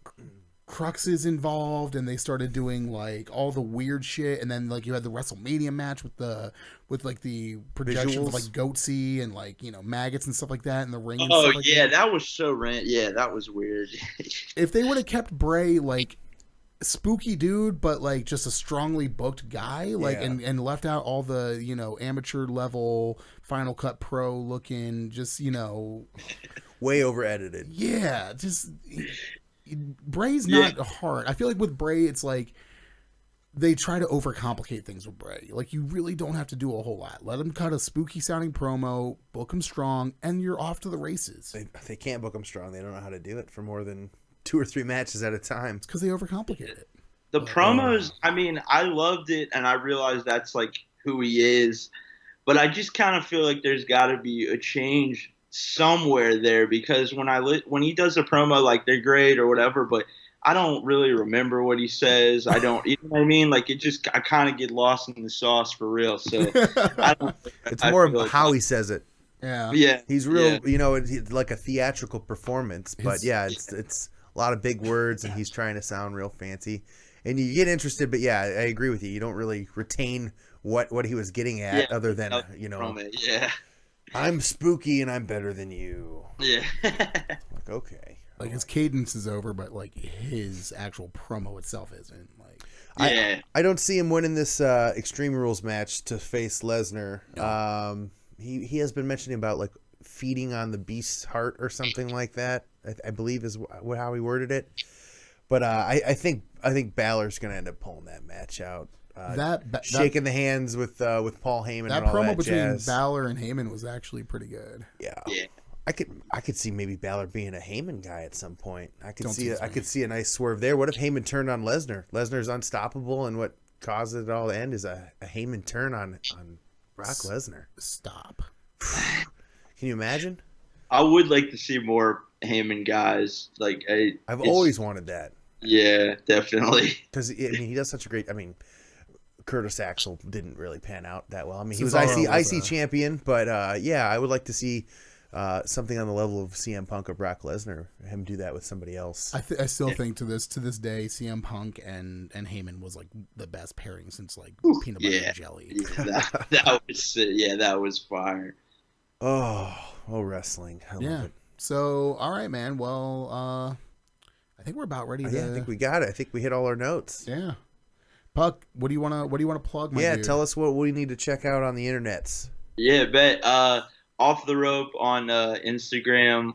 Cruxes involved, and they started doing like all the weird shit, and then like you had the WrestleMania match with the projections of like Goatsy and like, you know, maggots and stuff like that in the ring. And stuff like that was so that was weird. If they would have kept Bray like spooky dude, but like just a strongly booked guy, like and left out all the, you know, amateur level Final Cut Pro looking, just, you know, way over edited. Yeah, just. Bray's not hard. I feel like with Bray, it's like they try to overcomplicate things with Bray. Like, you really don't have to do a whole lot. Let him cut a spooky sounding promo, book him strong, and you're off to the races. They can't book him strong. They don't know how to do it for more than 2 or 3 matches at a time. It's because they overcomplicate it. The promos, I mean, I loved it, and I realized that's like who he is. But I just kind of feel like there's got to be a change somewhere there, because when he does a promo, like, they're great or whatever, but I don't really remember what he says. I don't, you know what I mean? Like, I kind of get lost in the sauce for real. So it's more of how he says it. Yeah. He's real, you know, like a theatrical performance, but it's a lot of big words, and he's trying to sound real fancy, and you get interested. But yeah, I agree with you. You don't really retain what he was getting at, other than, you know, I'm spooky and I'm better than you. Yeah. Like, okay. Like, his cadence is over, but like his actual promo itself isn't. Like, I don't see him winning this Extreme Rules match to face Lesnar. No. He has been mentioning about like feeding on the beast's heart or something like that. I believe is how he worded it. But I think Balor's going to end up pulling that match out. Shaking the hands with Paul Heyman. That and all promo that between jazz. Balor and Heyman was actually pretty good. Yeah. I could see maybe Balor being a Heyman guy at some point. I could see a nice swerve there. What if Heyman turned on Lesnar? Lesnar's unstoppable, and what caused it all to end is a Heyman turn on Brock Lesnar. Stop. Can you imagine? I would like to see more Heyman guys. Like, I've always wanted that. Yeah, definitely. Because he does such a great. I mean, Curtis Axel didn't really pan out that well. I mean, he was IC champion, but I would like to see something on the level of CM Punk or Brock Lesnar, him do that with somebody else. I still think to this day, CM Punk and Heyman was like the best pairing since like peanut butter and jelly. Yeah, that was fire. Oh, wrestling. I love it. So, all right, man. Well, I think we're about ready. I think we got it. I think we hit all our notes. Yeah. Puck, what do you want to plug? My dude? Tell us what we need to check out on the internets. Yeah, bet. Off the Rope on Instagram.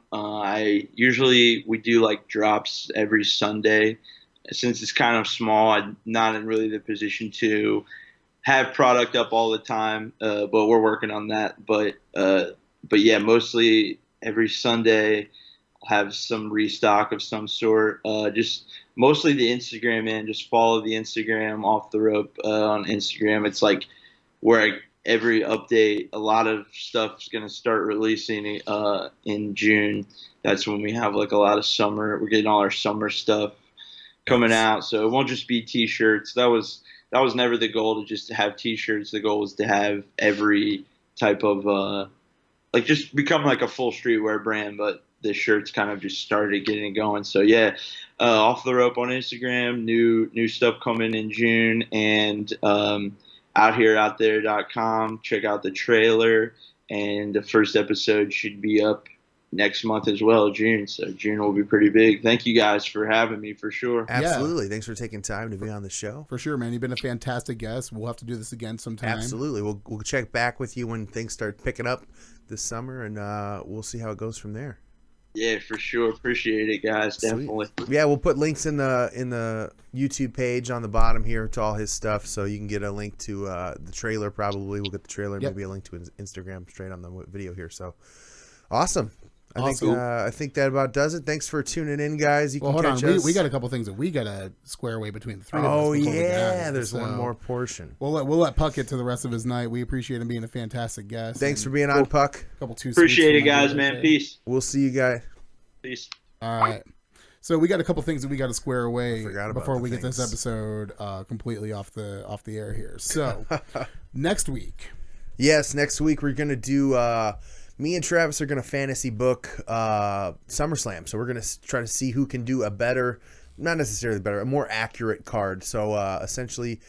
We do like drops every Sunday. Since it's kind of small, I'm not in really the position to have product up all the time, but we're working on that. But yeah, mostly every Sunday I'll have some restock of some sort. Just mostly the Instagram, man. Just follow the Instagram, Off the Rope on Instagram. It's like where every update, a lot of stuff's going to start releasing in June. That's when we have like a lot of summer. We're getting all our summer stuff coming out. So it won't just be T-shirts. That was never the goal to just have T-shirts. The goal was to have every type of like just become like a full streetwear brand, but the shirts kind of just started getting it going. So yeah, Off the Rope on Instagram, new stuff coming in June, and outhereoutthere.com. Check out the trailer, and the first episode should be up next month as well, June. So June will be pretty big. Thank you guys for having me, for sure. Absolutely. Thanks for taking time to be on the show. For sure, man. You've been a fantastic guest. We'll have to do this again sometime. Absolutely. We'll check back with you when things start picking up this summer, and we'll see how it goes from there. Yeah, for sure. Appreciate it, guys. Sweet. Definitely. Yeah, we'll put links in the YouTube page on the bottom here to all his stuff, so you can get a link to the trailer. Probably we'll get the trailer, maybe a link to his Instagram straight on the video here. So awesome. I think that about does it. Thanks for tuning in, guys. Hold on. We got a couple things that we got to square away between the three of us. Oh, yeah. There's one more portion. We'll let Puck get to the rest of his night. We appreciate him being a fantastic guest. Thanks for being on, Puck. Appreciate it, guys, man. Peace. We'll see you guys. Peace. All right. So we got a couple things that we got to square away before we get things. this episode completely off the air here. So next week. Yes, next week we're going to do... me and Travis are going to fantasy book SummerSlam. So we're going to try to see who can do a better, not necessarily better, a more accurate card. So essentially,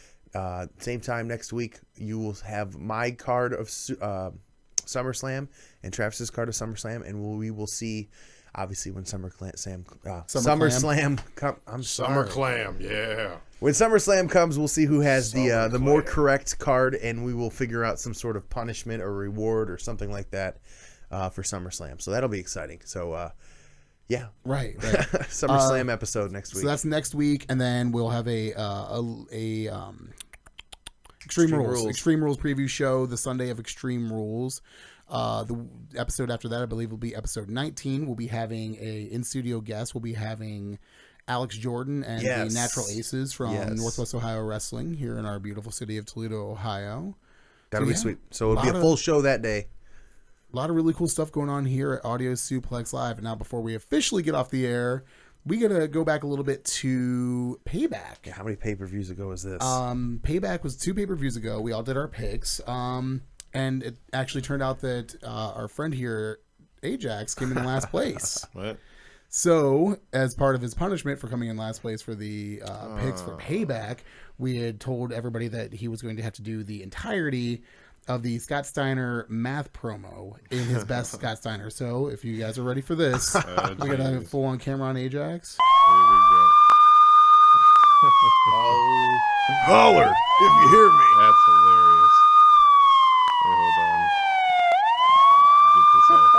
same time next week, you will have my card of SummerSlam and Travis's card of SummerSlam. And we will see, obviously, when SummerSlam comes. SummerClam, yeah. When SummerSlam comes, we'll see who has the more correct card, and we will figure out some sort of punishment or reward or something like that for SummerSlam. So that'll be exciting. So, yeah. Right. SummerSlam episode next week. So that's next week, and then we'll have a Extreme Rules preview show the Sunday of Extreme Rules. The episode after that, I believe, will be episode 19. We'll be having a in-studio guest. We'll be having Alex Jordan and the Natural Aces from Northwest Ohio Wrestling here in our beautiful city of Toledo, Ohio. That'll be sweet. So it'll be a full show that day. A lot of really cool stuff going on here at Audio Suplex Live. And now, before we officially get off the air, we got to go back a little bit to Payback. Yeah, how many pay-per-views ago was this? Payback was 2 pay-per-views ago. We all did our picks. And it actually turned out that our friend here, Ajax, came in last place. What? So, as part of his punishment for coming in last place for the picks for Payback, we had told everybody that he was going to have to do the entirety of the Scott Steiner math promo in his best Scott Steiner. So, if you guys are ready for this, we're going to have a full-on camera on Ajax. Here we go. Holler if you hear me. That's hilarious. Hey, hold on. Get this off.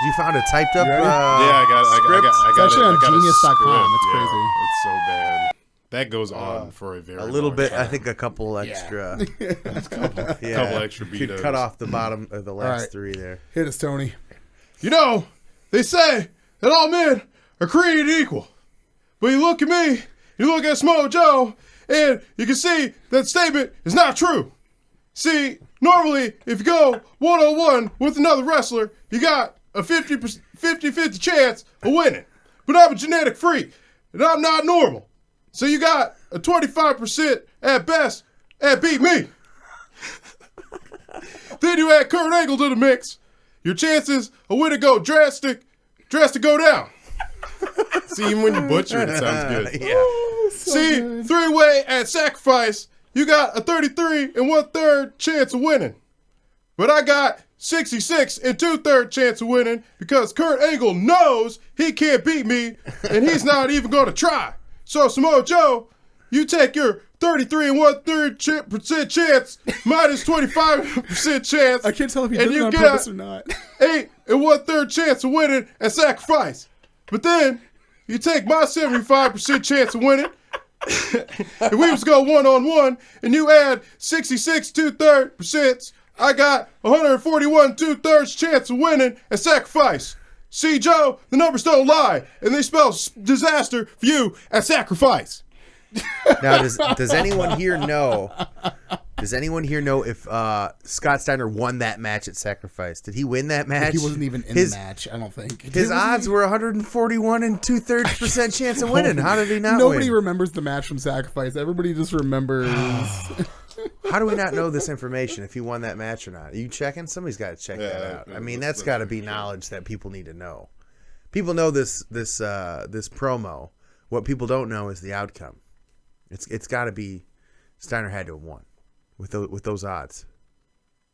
You found a typed up Yeah, I got It's actually on I got genius.com. It's yeah, crazy. It's so bad. That goes on for a very a little long bit. time. I think a couple extra. couple extra You could beat cut ups. off the bottom of the last right. 3 there. Hit us, Tony. You know, they say that all men are created equal. But you look at me, you look at Smo Joe, and you can see that statement is not true. See, normally, if you go one-on-one with another wrestler, you got a 50-50 chance of winning. But I'm a genetic freak, and I'm not normal. So you got a 25% at best at beat me. Then you add Kurt Angle to the mix, your chances of winning go drastic go down. See, even when you butcher it, it sounds good. Yeah. See, 3-way at sacrifice, you got a 33 1/3 chance of winning. But I got 66 2/3 chance of winning because Kurt Angle knows he can't beat me and he's not even going to try. So, Samoa Joe, you take your 33 1/3% chance minus 25% chance. I can't tell if he and did it you on get purpose or not. 8 1/3 chance of winning at sacrifice. But then you take my 75% chance of winning. If we was go 1-on-1 and you add 66 2/3%, I got 141 2/3 chance of winning at sacrifice. See, Joe, the numbers don't lie, and they spell disaster for you at sacrifice. Now, does anyone here know? Does anyone here know if Scott Steiner won that match at Sacrifice? Did he win that match? He wasn't even in the match, I don't think. His odds were 141 2/3% chance of winning. How did he not Nobody win? remembers the match from Sacrifice. Everybody just remembers. How do we not know this information if he won that match or not? Are you checking? Somebody's got to check that out. I mean, that's got to be knowledge that people need to know. People know this promo. What people don't know is the outcome. It's got to be Steiner had to have won with those odds,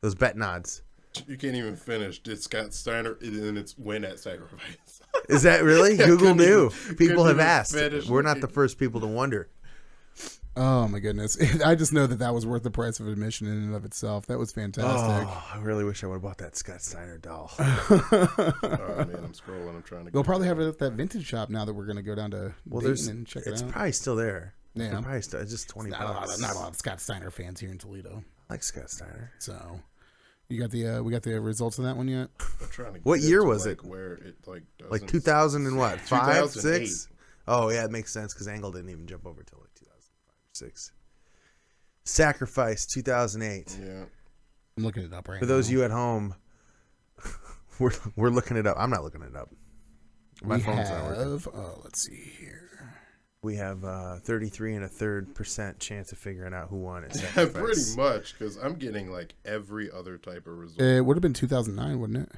those betting odds. You can't even finish. Did Scott Steiner and it's win at sacrifice? Is that really? Google knew. People have asked. Finish. We're not the first people to wonder. Oh my goodness! I just know that was worth the price of admission in and of itself. That was fantastic. Oh, I really wish I would have bought that Scott Steiner doll. Oh man, I'm scrolling. I'm trying to. They'll probably have it at that vintage shop now that we're going to go down to Dayton and check it out. It's probably still there. Yeah. It's just $20. Not a lot of Scott Steiner fans here in Toledo. I like Scott Steiner. So, we got the results of that one yet? I'm trying to What get year to, was like, it? Where it doesn't. Like 2000 and what? 5, 2008. 6? Oh yeah, it makes sense because Angle didn't even jump over till like 2005 or 6. Sacrifice 2008. Yeah. I'm looking it up right now. For those of you at home, we're looking it up. I'm not looking it up. My phone's not working. Let's see here. We have 33 1/3% chance of figuring out who won at Sacrifice. Pretty much, because I'm getting like every other type of result. It would have been 2009, wouldn't it?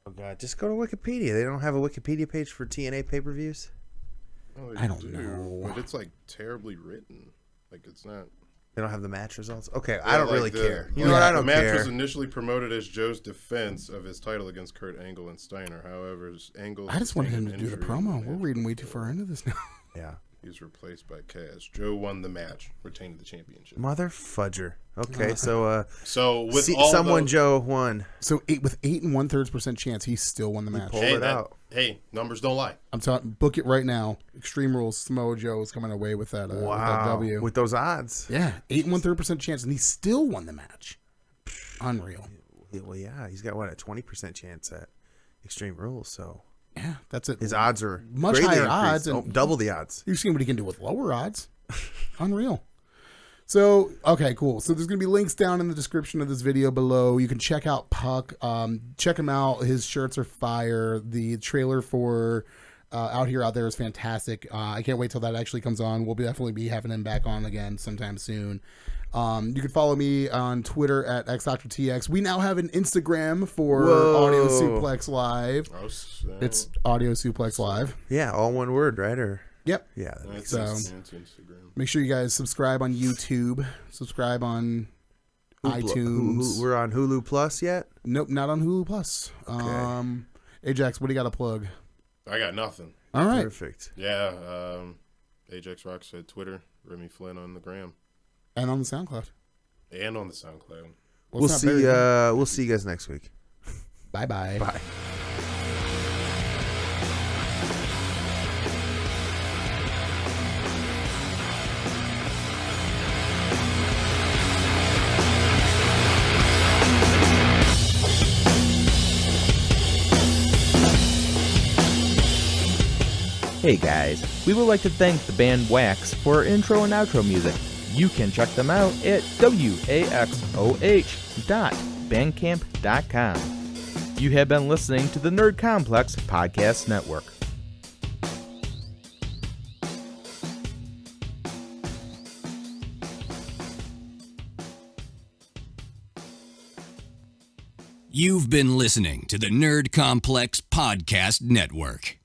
Oh god, just go to Wikipedia. They don't have a Wikipedia page for TNA pay-per-views. Oh, I don't know. But it's like terribly written. Like it's not. They don't have the match results. Okay, I don't like really the- care. You know what? I don't The match care. was initially promoted as Joe's defense of his title against Kurt Angle and Steiner. However, Angle. I just wanted him to sustained do the injury in promo. the We're match. reading way too far into this now. Yeah. He's replaced by Cash. Joe won the match, retained the championship. Mother fudger. Okay, so So with all someone those, Joe won. So with 8 1/3% chance, he still won the match. pulled it out. Hey, numbers don't lie. I'm talking. Book it right now. Extreme Rules. Samoa Joe is coming away with that. With that Wow. W. With those odds. Yeah, 8 1/3% chance, and he still won the match. Unreal. Well, yeah, he's got what, a 20% chance at Extreme Rules. So Yeah, that's it. his odds are Much greatly higher increased. odds and- double the odds. You've seen what he can do with lower odds. Unreal. So, okay, cool. So there's going to be links down in the description of this video below. You can check out Puck. Check him out. His shirts are fire. The trailer for Out There is fantastic. I can't wait till that actually comes on. We'll definitely be having him back on again sometime soon. You can follow me on Twitter at XDrTX. We now have an Instagram for Audio Suplex Live. It's Audio Suplex Live. Yeah, all one word, right? Or Yep. yeah, that makes So- sense. It's Instagram. Make sure you guys subscribe on YouTube. Subscribe on iTunes. We're on Hulu Plus yet? Nope, not on Hulu Plus. Ajax, what do you got to plug? I got nothing. All right. Perfect. Yeah. Ajax Rock said Twitter. Remy Flynn on the gram And on the SoundCloud. and on the SoundCloud. We'll it's not see. buried. We'll see you guys next week. Bye-bye. Bye. Hey guys, we would like to thank the band Wax for our intro and outro music. You can check them out at waxoh.bandcamp.com. You have been listening to the Nerd Complex Podcast Network. You've been listening to the Nerd Complex Podcast Network.